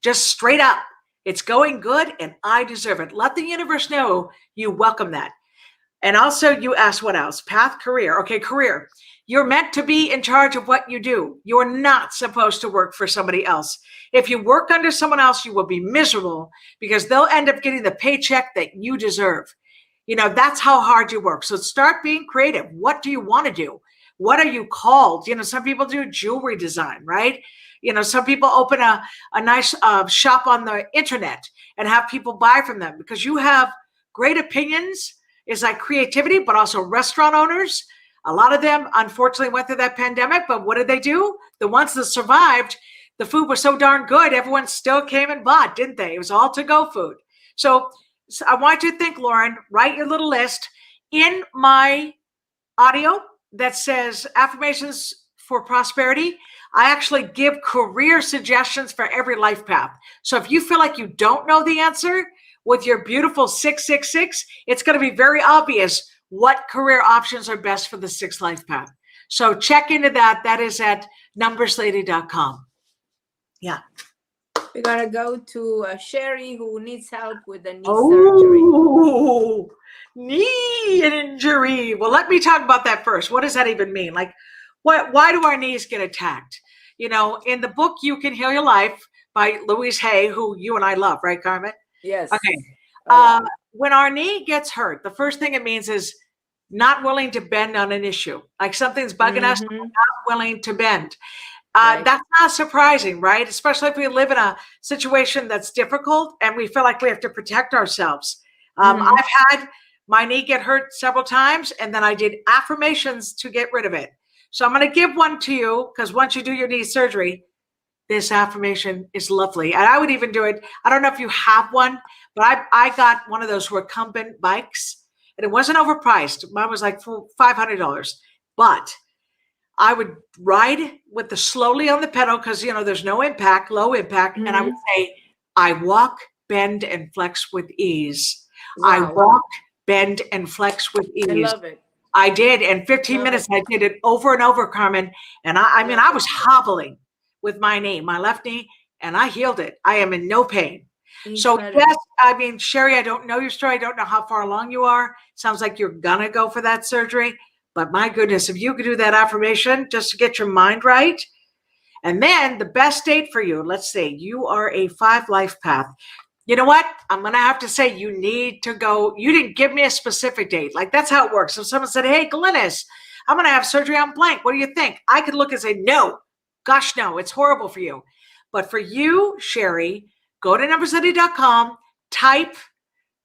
Just straight up. It's going good and I deserve it. Let the universe know you welcome that. And also you ask what else? Path, career. Okay, career. You're meant to be in charge of what you do. You're not supposed to work for somebody else. If you work under someone else, you will be miserable because they'll end up getting the paycheck that you deserve. You know, that's how hard you work. So start being creative. What do you want to do? What are you called? You know, some people do jewelry design, right? You know, some people open a nice shop on the internet and have people buy from them because you have great opinions. Is like creativity, but also restaurant owners. A lot of them, unfortunately, went through that pandemic, but what did they do? The ones that survived, the food was so darn good, everyone still came and bought, didn't they? It was all to-go food. So I want you to think, Lauren, write your little list. In my audio that says Affirmations for Prosperity, I actually give career suggestions for every life path. So if you feel like you don't know the answer, with your beautiful 666, it's going to be very obvious what career options are best for the sixth life path. So check into that. That is at numberslady.com. Yeah. We're going to go to Sherry, who needs help with the knee surgery. Oh, knee injury. Well, let me talk about that first. What does that even mean? Like, why do our knees get attacked? You know, in the book, You Can Heal Your Life by Louise Hay, who you and I love, right, Carmen? Yes. Okay. When our knee gets hurt, the first thing it means is not willing to bend on an issue. Like something's bugging us, we're not willing to bend. Right. That's not surprising, right? Especially if we live in a situation that's difficult and we feel like we have to protect ourselves. I've had my knee get hurt several times, and then I did affirmations to get rid of it. So I'm going to give one to you because once you do your knee surgery, this affirmation is lovely. And I would even do it. I don't know if you have one, but I got one of those recumbent bikes and it wasn't overpriced. Mine was like $500, but I would ride with the slowly on the pedal because, you know, there's no impact, low impact. And I would say, I walk, bend, and flex with ease. Wow. I walk, bend, and flex with ease. I love it. I did. In 15 minutes, I did it over and over, Carmen. And I mean, I was hobbling with my knee, my left knee, and I healed it. I am in no pain. So yes, I mean, Sherry, I don't know your story. I don't know how far along you are. Sounds like you're gonna go for that surgery. But my goodness, if you could do that affirmation just to get your mind right. And then the best date for you, let's say you are a 5 life path. You know what? I'm going to have to say you need to go. You didn't give me a specific date. Like that's how it works. If someone said, hey, Glynis, I'm going to have surgery on blank. What do you think? I could look and say, no, gosh, no, it's horrible for you. But for you, Sherry, go to numberstudy.com, type,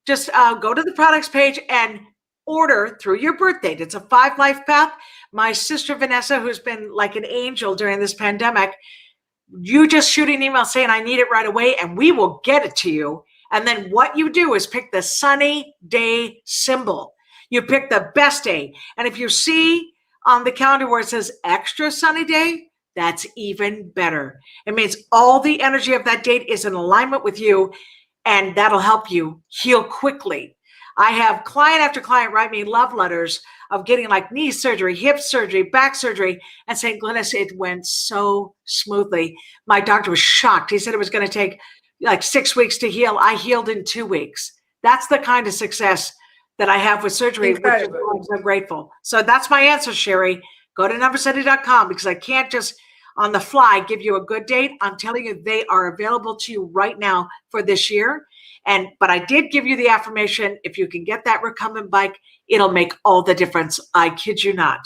just go to the products page and order through your birth date. It's a 5 life path. My sister, Vanessa, who's been like an angel during this pandemic, you just shoot an email saying, I need it right away, and we will get it to you. And then what you do is pick the sunny day symbol. You pick the best day. And if you see on the calendar where it says extra sunny day, that's even better. It means all the energy of that date is in alignment with you, and that'll help you heal quickly. I have client after client write me love letters of getting like knee surgery, hip surgery, back surgery, and saying, Glynis, it went so smoothly. My doctor was shocked. He said it was going to take like 6 weeks to heal. I healed in 2 weeks. That's the kind of success that I have with surgery, which I'm so grateful. So that's my answer, Sherry. Go to numberstudy.com because I can't just on the fly give you a good date. I'm telling you, they are available to you right now for this year. But I did give you the affirmation. If you can get that recumbent bike, it'll make all the difference. I kid you not.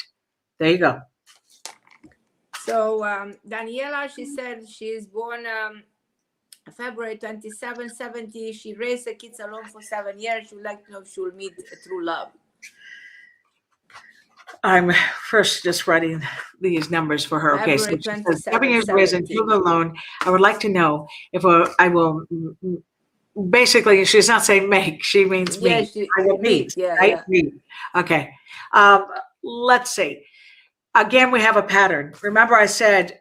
There you go. So Daniela, she said she's born February 27, 70. She raised the kids alone for 7 years. She would like to know if she will meet true love. I'm first just writing these numbers for her. Okay, so February she says 27, 7 years raised and 70. children alone. I would like to know if I will. Basically, she's not saying make. She means Yeah, meet. I will meet. Yeah, Right? yeah. Meet. Okay. Let's see. Again, we have a pattern. Remember, I said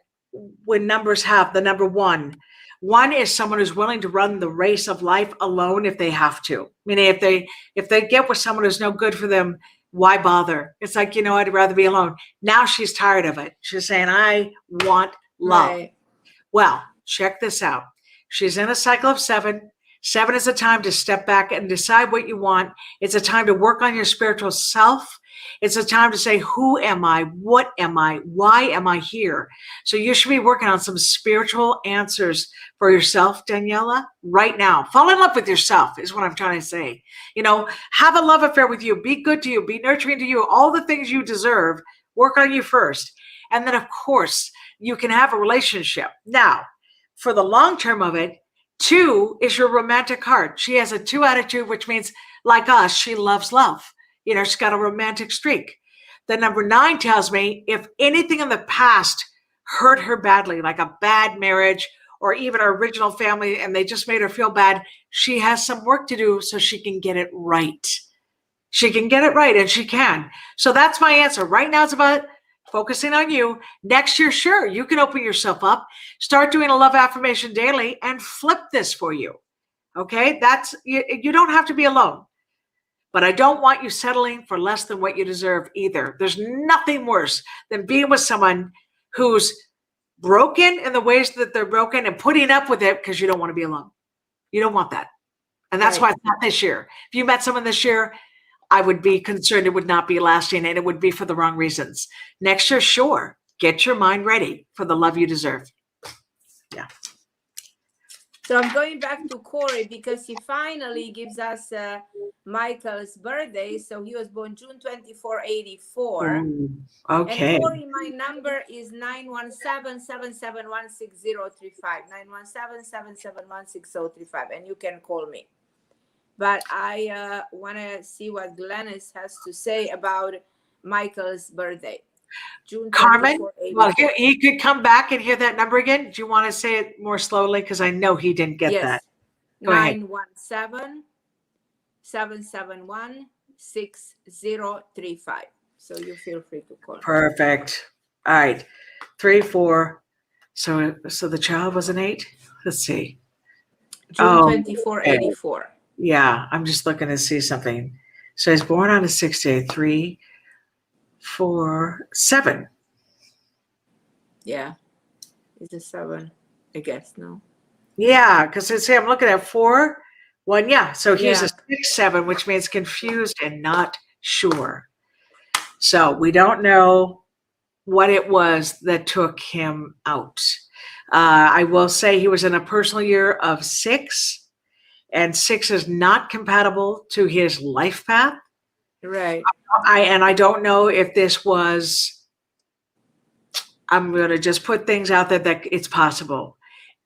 when numbers have the number one. One is someone who's willing to run the race of life alone if they have to. Meaning, if they get with someone who's no good for them, why bother? It's like, you know, I'd rather be alone. Now she's tired of it. She's saying, I want love. Right. Well, check this out. She's in a cycle of 7. 7 is a time to step back and decide what you want. It's a time to work on your spiritual self. It's a time to say, who am I? What am I? Why am I here? So you should be working on some spiritual answers for yourself, Daniela, right now. Fall in love with yourself is what I'm trying to say. You know, have a love affair with you. Be good to you. Be nurturing to you. All the things you deserve. Work on you first. And then, of course, you can have a relationship. Now, for the long term of it, 2 is your romantic heart. She has a 2 attitude, which means, like us, she loves love. You know, she's got a romantic streak. The number 9 tells me if anything in the past hurt her badly, like a bad marriage or even her original family, and they just made her feel bad, she has some work to do so she can get it right. She can get it right, and she can. So that's my answer. Right now it's about focusing on you. Next year, sure, you can open yourself up, start doing a love affirmation daily, and flip this for you. Okay? That's you don't have to be alone. But I don't want you settling for less than what you deserve either. There's nothing worse than being with someone who's broken in the ways that they're broken and putting up with it because you don't want to be alone. You don't want that. And that's why it's not this year. If you met someone this year, I would be concerned it would not be lasting and it would be for the wrong reasons. Next year, sure, get your mind ready for the love you deserve. Yeah. So I'm going back to Corey because he finally gives us Michael's birthday. So he was born June 24, 84. Okay. And Corey, my number is 917-771-6035. 917-771-6035. And you can call me. But I want to see what Glynis has to say about Michael's birthday. June 24, Carmen, 84. well, he could come back and hear that number again. Do you want to say it more slowly? Because I know he didn't get that. Go ahead. 917-771-6035. So you feel free to call. Perfect. All right. 3, 4. So the child was an 8? Let's see. June 24, 84. Yeah, I'm just looking to see something. So he's born on a 6 day. 3, 4, 7. Yeah, it's a 7, I guess. No. Yeah, because I'm looking at 4, 1. Yeah, so he's a 6, 7, which means confused and not sure. So we don't know what it was that took him out. I will say he was in a personal year of 6, and 6 is not compatible to his life path. Right. I don't know if this was, I'm going to just put things out there that it's possible.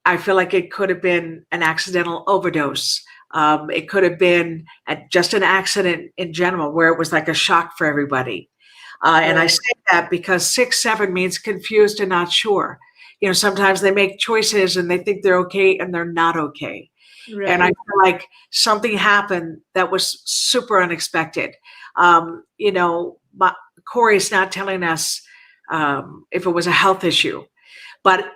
I feel like it could have been an accidental overdose. It could have been just an accident in general where it was like a shock for everybody. And I say that because 6, 7 means confused and not sure. You know, sometimes they make choices and they think they're okay and they're not okay. Right. And I feel like something happened that was super unexpected. You know, Corey's not telling us if it was a health issue, but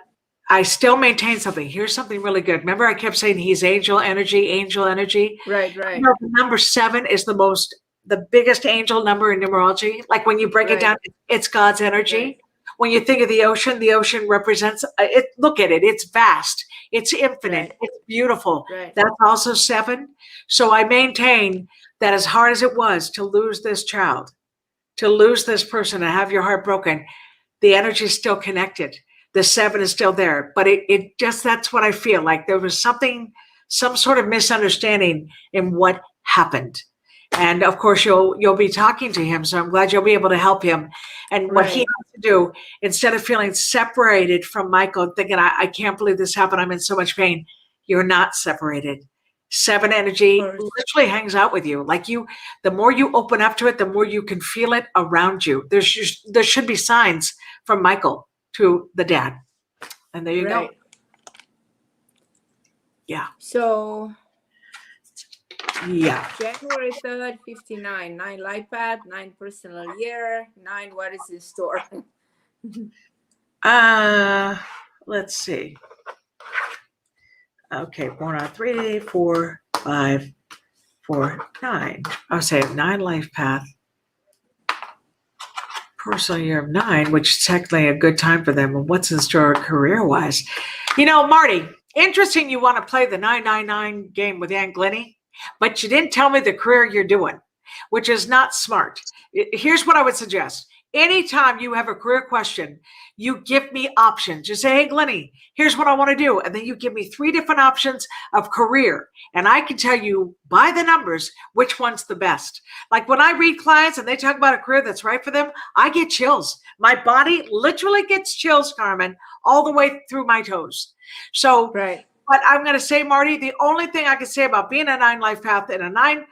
I still maintain something. Here's something really good. Remember, I kept saying he's angel energy, angel energy. Right, right. You know, number 7 is the biggest angel number in numerology. Like when you break it down, it's God's energy. Right. When you think of the ocean represents it. Look at it. It's vast. It's infinite. Right. It's beautiful. Right. That's also 7. So I maintain that as hard as it was to lose this child, to lose this person and have your heart broken, the energy is still connected. The 7 is still there. But it just, that's what I feel like. There was some sort of misunderstanding in what happened. And of course, you'll be talking to him. So I'm glad you'll be able to help him. And what he has to do, instead of feeling separated from Michael, thinking, I can't believe this happened, I'm in so much pain. you're not separated. 7 energy literally hangs out with you. Like the more you open up to it, the more you can feel it around you. There should be signs from Michael to the dad. And there you go. Yeah. So yeah. January 3rd, 59, 9 life path, 9 personal year, 9 what is in store. Let's see. Okay, born on 3, 4, 5, 4, 9. I'll say 9 life path. Personal year of 9, which is technically a good time for them. And what's in store career-wise? You know, Marty, interesting you want to play the 999 game with Aunt Glenny, but you didn't tell me the career you're doing, which is not smart. Here's what I would suggest. Anytime you have a career question, you give me options. You say, hey, Glenny, here's what I want to do. And then you give me 3 different options of career. And I can tell you by the numbers which one's the best. Like when I read clients and they talk about a career that's right for them, I get chills. My body literally gets chills, Carmen, all the way through my toes. So, right. But I'm going to say, Marty, the only thing I can say about being a 9 life path and a 9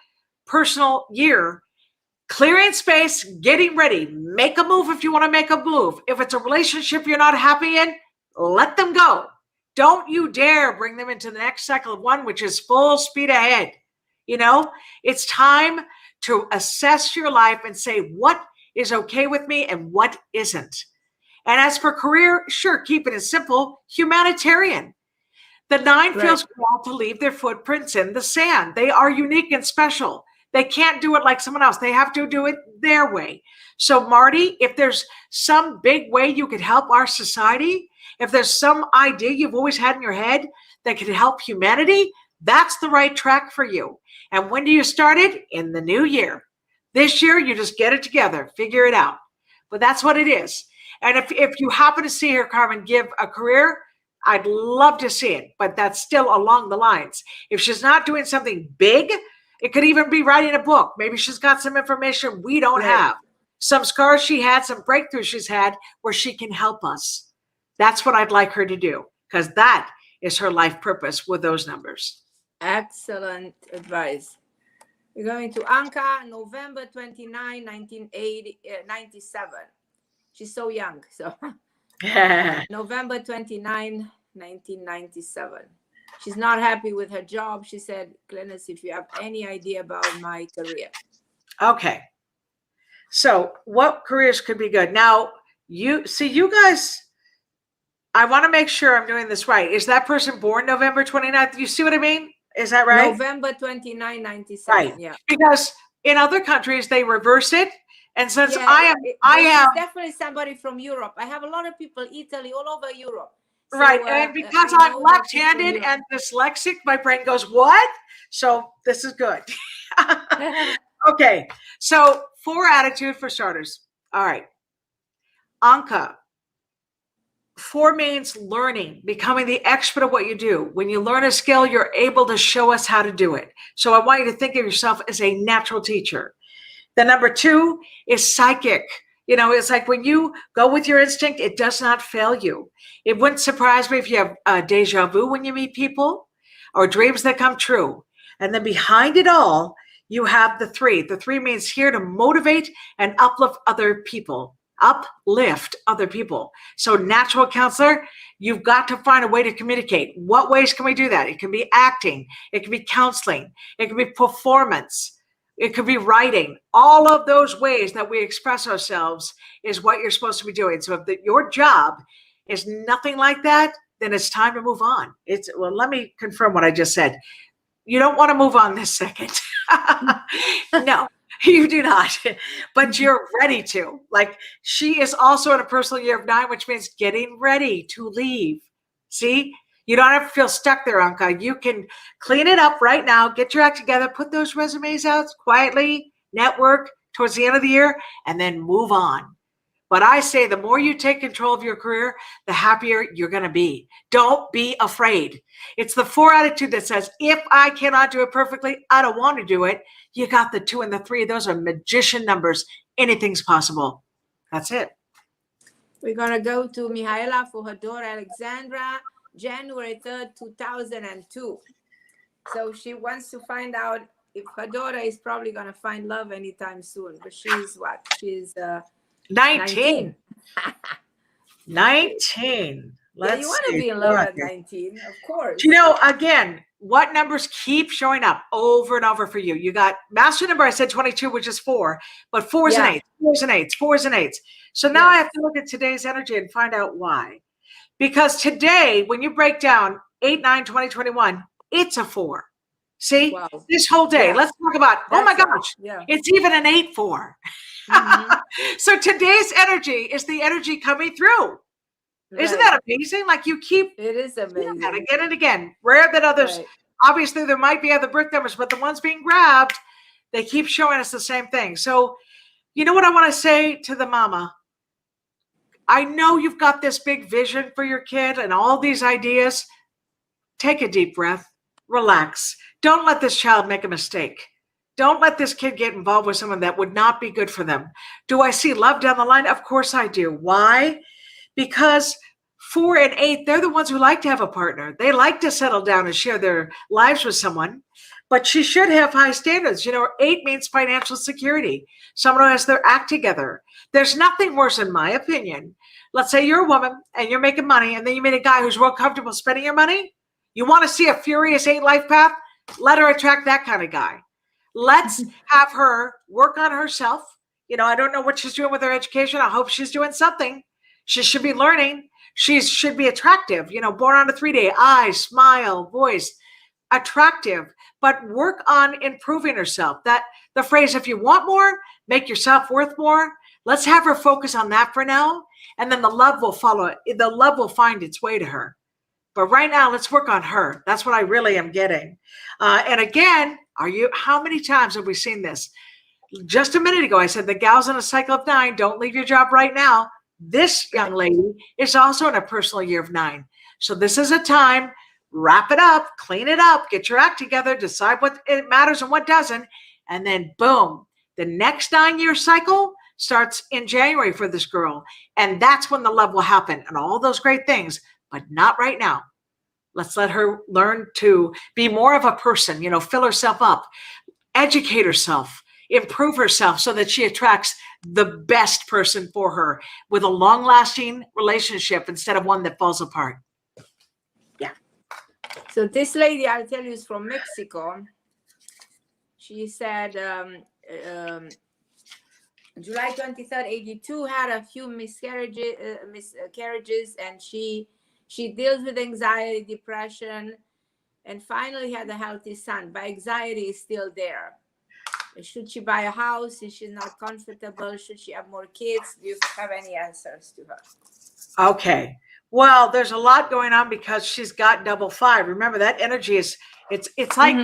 personal year, clearing space, getting ready, make a move if you want to make a move. If it's a relationship you're not happy in, let them go. Don't you dare bring them into the next cycle of 1, which is full speed ahead. You know, it's time to assess your life and say what is okay with me and what isn't. And as for career, sure, keep it as simple, humanitarian. The 9 feels called to leave their footprints in the sand. They are unique and special. They can't do it like someone else. They have to do it their way. So, Marty, if there's some big way you could help our society, if there's some idea you've always had in your head that could help humanity, that's the right track for you. And when do you start it? In the new year. This year, you just get it together, figure it out. But that's what it is. And if you happen to see her, Carmen, give a career, I'd love to see it. But that's still along the lines. If she's not doing something big, it could even be writing a book. Maybe she's got some information we don't have. Some scars she had, some breakthroughs she's had where she can help us. That's what I'd like her to do because that is her life purpose with those numbers. Excellent advice. We're going to Anka, November 29, 1997. She's so young. So November 29, 1997. She's not happy with her job. She said, Glynis, if you have any idea about my career. Okay. So what careers could be good? Now, you guys, I want to make sure I'm doing this right. Is that person born November 29th? You see what I mean? Is that right? November 29, 97. Right. Yeah. Because in other countries, they reverse it. And since I am definitely somebody from Europe. I have a lot of people, Italy, all over Europe. So, right. And because I'm left-handed and dyslexic, my brain goes, what? So this is good. Okay. So 4 attitude for starters. All right. Anka. 4 means learning, becoming the expert of what you do. When you learn a skill, you're able to show us how to do it. So I want you to think of yourself as a natural teacher. The number 2 is psychic. You know, it's like when you go with your instinct, it does not fail you. It wouldn't surprise me if you have deja vu when you meet people or dreams that come true. And then behind it all, you have the 3. The 3 means here to motivate and uplift other people. So natural counselor, you've got to find a way to communicate. What ways can we do that? It can be acting. It can be counseling. It can be performance. It could be writing. All of those ways that we express ourselves is what you're supposed to be doing. So if your job is nothing like that, then it's time to move on. Well, let me confirm what I just said. You don't want to move on this second. No, you do not. But you're ready to. Like she is also in a personal year of 9, which means getting ready to leave. See? You don't have to feel stuck there, Anka. You can clean it up right now, get your act together, put those resumes out quietly, network towards the end of the year, and then move on. But I say the more you take control of your career, the happier you're going to be. Don't be afraid. It's the 4 attitude that says, if I cannot do it perfectly, I don't want to do it. You got the 2 and the 3. Those are magician numbers. Anything's possible. That's it. We're going to go to Mihaela for her daughter, Alexandra, January 3rd, 2002. So she wants to find out if her daughter is probably going to find love anytime soon. But she's what? She's 19. 19. Yeah, you want to be in love at 19, of course. You know, again, what numbers keep showing up over and over for you? You got master number, I said 22, which is 4, but 4s and 8s, 4s and 8s, 4s and 8s. So now I have to look at today's energy and find out why. Because today, when you break down 8/9/2021, it's a 4. See, this whole day, let's talk about, oh my gosh, it's even an 8/4. So today's energy is the energy coming through. Isn't that amazing? Like you keep it is amazing again and again. Rare that others, obviously there might be other birth numbers, but the ones being grabbed, they keep showing us the same thing. So you know what I want to say to the mama? I know you've got this big vision for your kid and all these ideas. Take a deep breath, relax. Don't let this child make a mistake. Don't let this kid get involved with someone that would not be good for them. Do I see love down the line? Of course I do. Why? Because 4 and 8, they're the ones who like to have a partner. They like to settle down and share their lives with someone, but she should have high standards. You know, 8 means financial security, someone who has their act together. There's nothing worse, in my opinion. Let's say you're a woman and you're making money, and then you meet a guy who's real comfortable spending your money. You want to see a furious 8 life path? Let her attract that kind of guy. Let's have her work on herself. You know, I don't know what she's doing with her education. I hope she's doing something. She should be learning. She should be attractive, you know, born on a 3-day, eyes, smile, voice, attractive, but work on improving herself. That the phrase, if you want more, make yourself worth more. Let's have her focus on that for now. And then the love will follow. The love will find its way to her. But right now, let's work on her. That's what I really am getting. And again, how many times have we seen this? Just a minute ago, I said the gal's in a cycle of 9. Don't leave your job right now. This young lady is also in a personal year of 9. So this is a time, wrap it up, clean it up, get your act together, decide what it matters and what doesn't. And then boom, the next 9-year cycle starts in January for this girl. And that's when the love will happen and all those great things, but not right now. Let's let her learn to be more of a person, you know, fill herself up, educate herself, improve herself so that she attracts the best person for her with a long-lasting relationship instead of one that falls apart. Yeah. So this lady, I'll tell you, is from Mexico. She said July 23rd, 82, had a few miscarriages, and she deals with anxiety, depression, and finally had a healthy son. But anxiety is still there. Should she buy a house? Is she not comfortable? Should she have more kids? Do you have any answers to her? Okay. Well, there's a lot going on because she's got double 5. Remember, that energy is, it's like,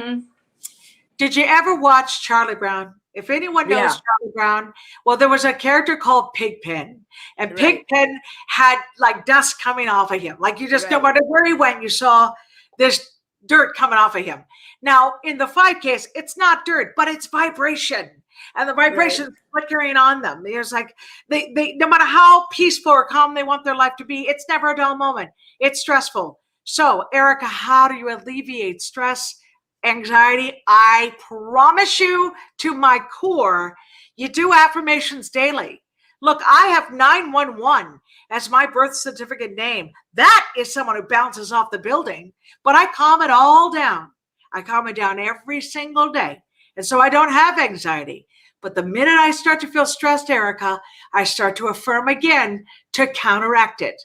did you ever watch Charlie Brown? If anyone knows Charlie Brown, well, there was a character called Pigpen, and Pigpen had like dust coming off of him. Like you just, no matter where he went, you saw this dirt coming off of him. Now, in the 5 case, it's not dirt, but it's vibration. And the vibration is flickering on them. There's like, they no matter how peaceful or calm they want their life to be, it's never a dull moment. It's stressful. So, Erica, how do you alleviate stress, anxiety? I promise you to my core, you do affirmations daily. Look, I have 911 as my birth certificate name. That is someone who bounces off the building, but I calm it all down. I calm it down every single day. And so I don't have anxiety. But the minute I start to feel stressed, Erica, I start to affirm again to counteract it.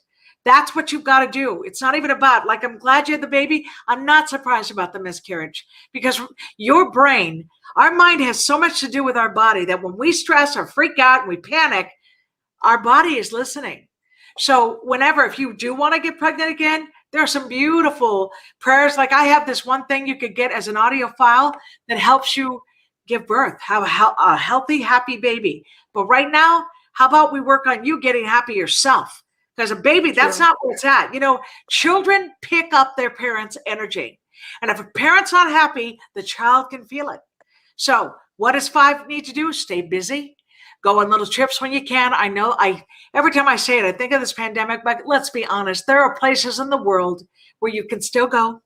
That's what you've got to do. It's not even about, like, I'm glad you had the baby. I'm not surprised about the miscarriage because your brain, our mind has so much to do with our body that when we stress or freak out and we panic, our body is listening. So whenever, if you do want to get pregnant again, there are some beautiful prayers. Like I have this one thing you could get as an audio file that helps you give birth, have a healthy, happy baby. But right now, how about we work on you getting happy yourself? Because a baby, that's not where it's at. You know, children pick up their parents' energy. And if a parent's not happy, the child can feel it. So what does 5 need to do? Stay busy. Go on little trips when you can. I know every time I say it, I think of this pandemic, but let's be honest. There are places in the world where you can still go.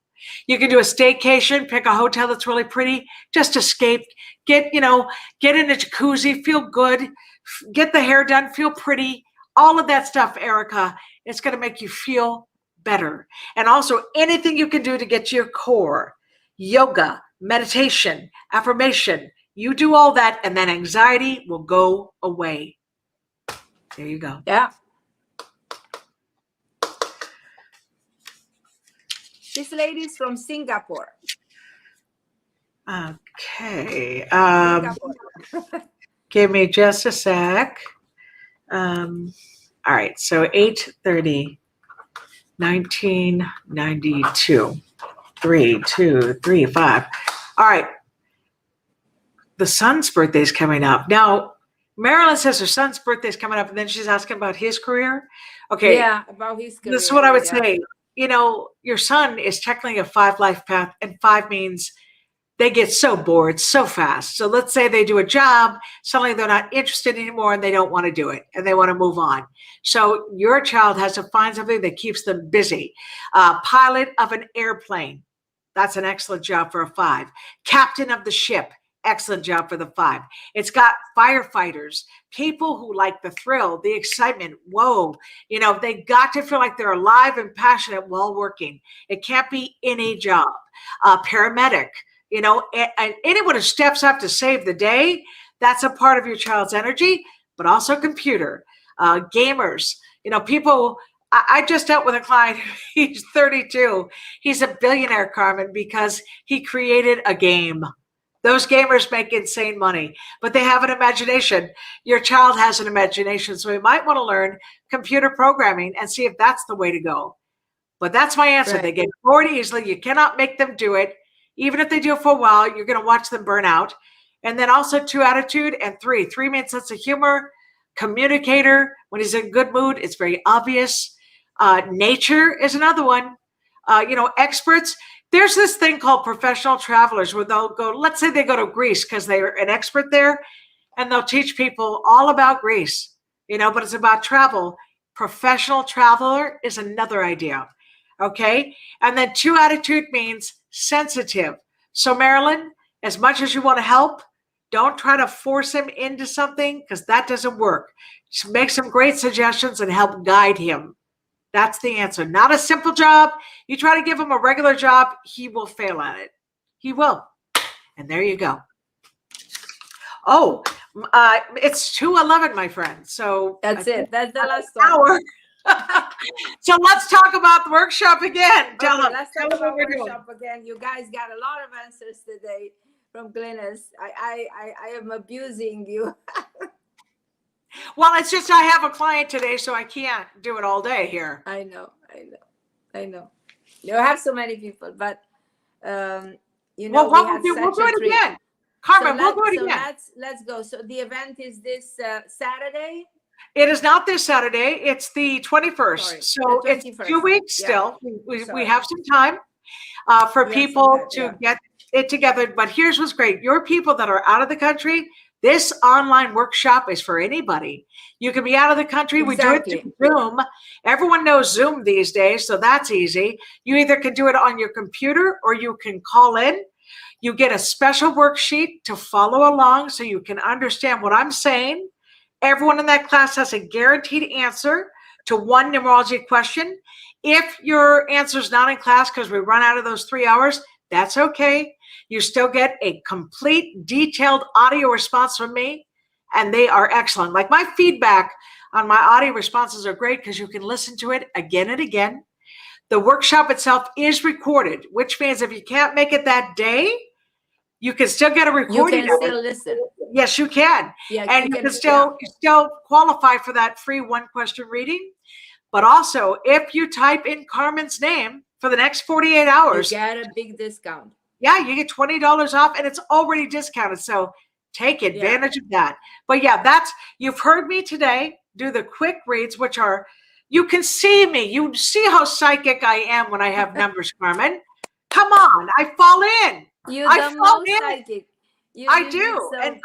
You can do a staycation, pick a hotel that's really pretty, just escape, get in a jacuzzi, feel good, get the hair done, feel pretty, all of that stuff, Erica. It's going to make you feel better. And also anything you can do to get to your core, yoga, meditation, affirmation, you do all that and then anxiety will go away. There you go. Yeah. This lady is from Singapore. Okay. Singapore. Give me just a sec. All right. So 8/30, 1992. 3, 2, 3, 5. All right. The son's birthday is coming up. Now, Marilyn says her son's birthday is coming up, and then she's asking about his career. Okay. Yeah, about his career. This is what I would say. Your son is technically a 5 life path, and 5 means they get so bored so fast. So let's say they do a job, suddenly they're not interested anymore and they don't want to do it and they want to move on. So your child has to find something that keeps them busy. Pilot of an airplane. That's an excellent job for a 5. Captain of the ship. Excellent job for the 5. It's got firefighters, people who like the thrill, the excitement. Whoa, they got to feel like they're alive and passionate while working. It can't be any job. Paramedic, and anyone who steps up to save the day, that's a part of your child's energy, but also computer. Gamers, people. I just dealt with a client. He's 32. He's a billionaire, Carmen, because he created a game. Those gamers make insane money, but they have an imagination. Your child has an imagination, so we might want to learn computer programming and see if that's the way to go. But that's my answer. Right. They get bored easily. You cannot make them do it. Even if they do it for a while, you're going to watch them burn out. And then also 2 attitude and 3. 3 means sense of humor, communicator. When he's in good mood, it's very obvious. Nature is another one. Experts. There's this thing called professional travelers where they'll go, let's say they go to Greece because they're an expert there, and they'll teach people all about Greece, but it's about travel. Professional traveler is another idea. Okay. And then 2 attitude means sensitive. So Marilyn, as much as you want to help, don't try to force him into something because that doesn't work. Just make some great suggestions and help guide him. That's the answer. Not a simple job. You try to give him a regular job, he will fail at it. He will. And there you go. Oh, it's 2:11, my friend. So that's it. That's the last hour. So let's talk about the workshop again. Let's talk about the workshop again. You guys got a lot of answers today from Glynis. I am abusing you. Well, it's just I have a client today, so I can't do it all day here. I know. You have so many people, but we'll do it again. Carmen, we'll do it again. Let's go. So the event is this Saturday? It is not this Saturday. It's the 21st. Sorry, so it's 2 weeks still. We have some time for people to get it together. But here's what's great. Your people that are out of the country, this online workshop is for anybody. You can be out of the country. Exactly. We do it through Zoom. Everyone knows Zoom these days, so that's easy. You either can do it on your computer or you can call in. You get a special worksheet to follow along so you can understand what I'm saying. Everyone in that class has a guaranteed answer to one numerology question. If your answer is not in class because we run out of those 3 hours, that's okay. You still get a complete, detailed audio response from me, and they are excellent. Like my feedback on my audio responses are great because you can listen to it again and again. The workshop itself is recorded, which means if you can't make it that day, you can still get a recording. You can still listen. Yes, you can. Yeah, and you can still qualify for that free 1-question reading. But also, if you type in Carmen's name for the next 48 hours, you get a big discount. Yeah, you get $20 off, and it's already discounted. So take advantage of that. But yeah, you've heard me today do the quick reads, which are, you can see me. You see how psychic I am when I have numbers, Carmen. Come on, I fall in. I fall in. Psychic. I do. And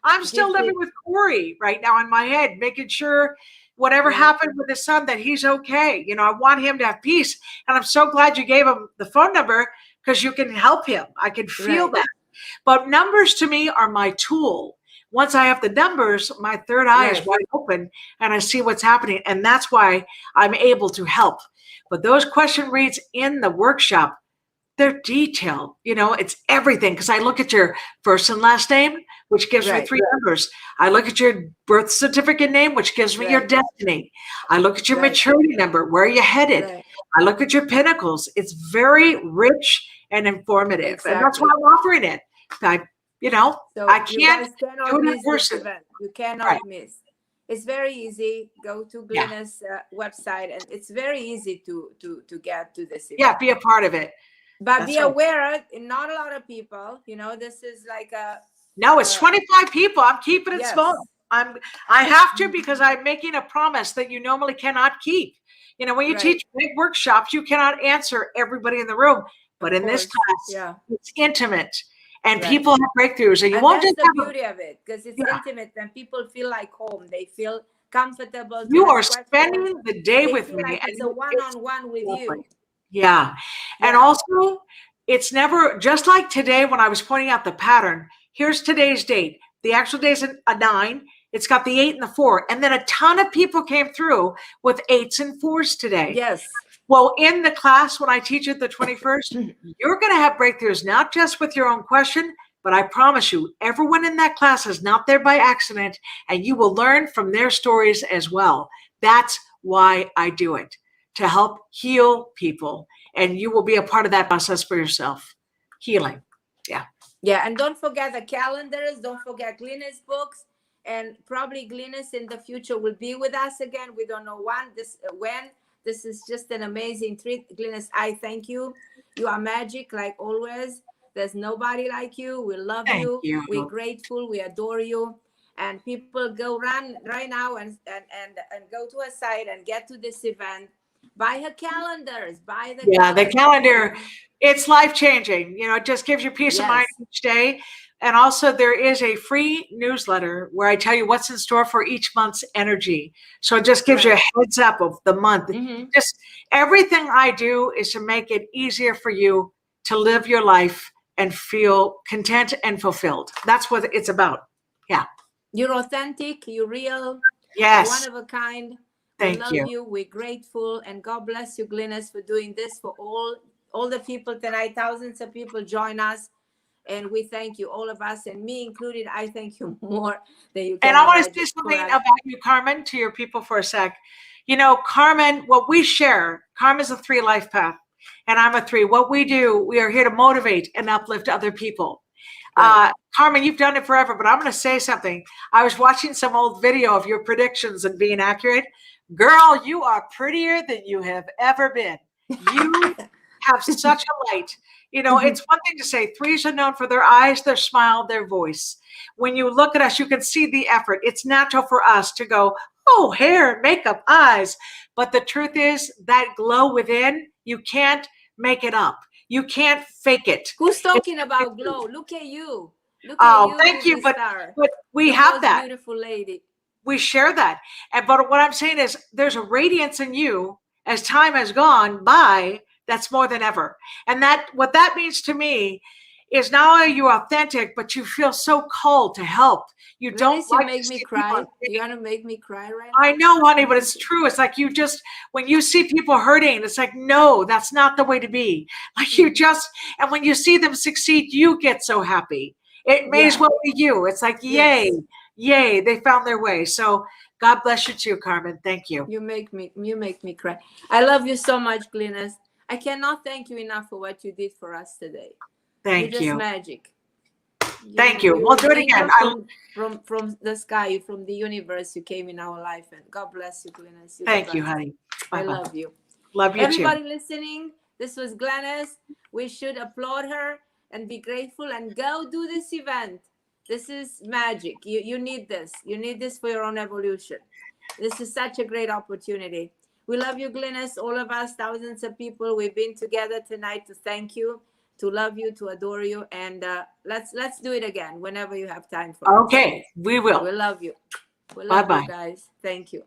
I'm still living with Corey right now in my head, making sure whatever happened with his son, that he's okay. You know, I want him to have peace. And I'm so glad you gave him the phone number, because you can help him. I can feel that. But numbers to me are my tool. Once I have the numbers, my third eye is wide open and I see what's happening. And that's why I'm able to help. But those question reads in the workshop, they're detailed. You know, it's everything. Because I look at your first and last name, which gives me 3 numbers. I look at your birth certificate name, which gives me your destiny. I look at your maturity number. Where are you headed? I look at your pinnacles. It's very rich and informative. And that's why I'm offering it. I can't do it in person. You cannot miss. It's very easy. Go to Glynis' website, and it's very easy to get to this event. Yeah, be a part of it. But be aware, not a lot of people. You know, this is like a no. It's 25 people. I'm keeping it small. I have to, because I'm making a promise that you normally cannot keep. You know, when you teach big workshops, you cannot answer everybody in the room. But in this class, it's intimate, and people have breakthroughs, and you won't that's just the beauty of it, because it's intimate, and people feel like home. They feel comfortable. You are spending the day with me, like it's a one-on-one with you. Yeah. And also, it's never just like today when I was pointing out the pattern. Here's today's date. The actual day is a 9. It's got the 8 and the 4. And then a ton of people came through with 8s and 4s today. Yes. Well, in the class, when I teach it the 21st, you're going to have breakthroughs, not just with your own question, but I promise you, everyone in that class is not there by accident, and you will learn from their stories as well. That's why I do it, to help heal people. And you will be a part of that process for yourself. Healing. Yeah. Yeah. And don't forget the calendars. Don't forget Glynis books. And probably Glynis in the future will be with us again. We don't know when. This is just an amazing treat. Glynis, I thank you. You are magic, like always. There's nobody like you. We love you. We're grateful. We adore you. And people go run right now and go to her site and get to this event. Buy her calendars. Buy the the calendar. It's life-changing. You know, it just gives you peace of mind each day. And also, there is a free newsletter where I tell you what's in store for each month's energy. So it just gives you a heads up of the month. Just everything I do is to make it easier for you to live your life and feel content and fulfilled. That's what it's about. Yeah. You're authentic. You're real. Yes. You're one of a kind. Thank we love you. We're grateful. And God bless you, Glynis, for doing this for all the people tonight. Thousands of people join us. And we thank you, all of us, and me included. I thank you more than you can. And I want to say something about you, Carmen, to your people for a sec. You know, Carmen, what we share, Carmen's a 3 life path, and I'm a 3. What we do, we are here to motivate and uplift other people. Carmen, you've done it forever, but I'm going to say something. I was watching some old video of your predictions and being accurate. Girl, you are prettier than you have ever been. You have such a light. You know, it's one thing to say 3s are known for their eyes, their smile, their voice. When you look at us, you can see the effort. It's natural for us to go, oh, hair, makeup, eyes. But the truth is that glow within, you can't make it up. You can't fake it. Who's talking about glow? Look at you. Look at you. Thank you. But we have that. Beautiful lady. We share that. But what I'm saying is there's a radiance in you as time has gone by. That's more than ever. And what that means to me is not only are you authentic, but you feel so called to help. You don't like make me cry. You're gonna make me cry right now. I know, honey, but it's true. It's like when you see people hurting, it's like, no, that's not the way to be. Like and when you see them succeed, you get so happy. It may as well be you. It's like, yay, they found their way. So God bless you too, Carmen. Thank you. You make me cry. I love you so much, Glynis. I cannot thank you enough for what you did for us today. Thank you. You're just magic. Thank you. We'll do it again. From the sky, from the universe, you came in our life. And God bless you, Glynis. Thank you, honey. I love you. Love you too. Everybody listening, this was Glynis. We should applaud her and be grateful and go do this event. This is magic. You need this. You need this for your own evolution. This is such a great opportunity. We love you, Glynis, all of us, thousands of people. We've been together tonight to thank you, to love you, to adore you. And let's do it again whenever you have time for us. Okay, we will. We love you. We love you, guys. Thank you.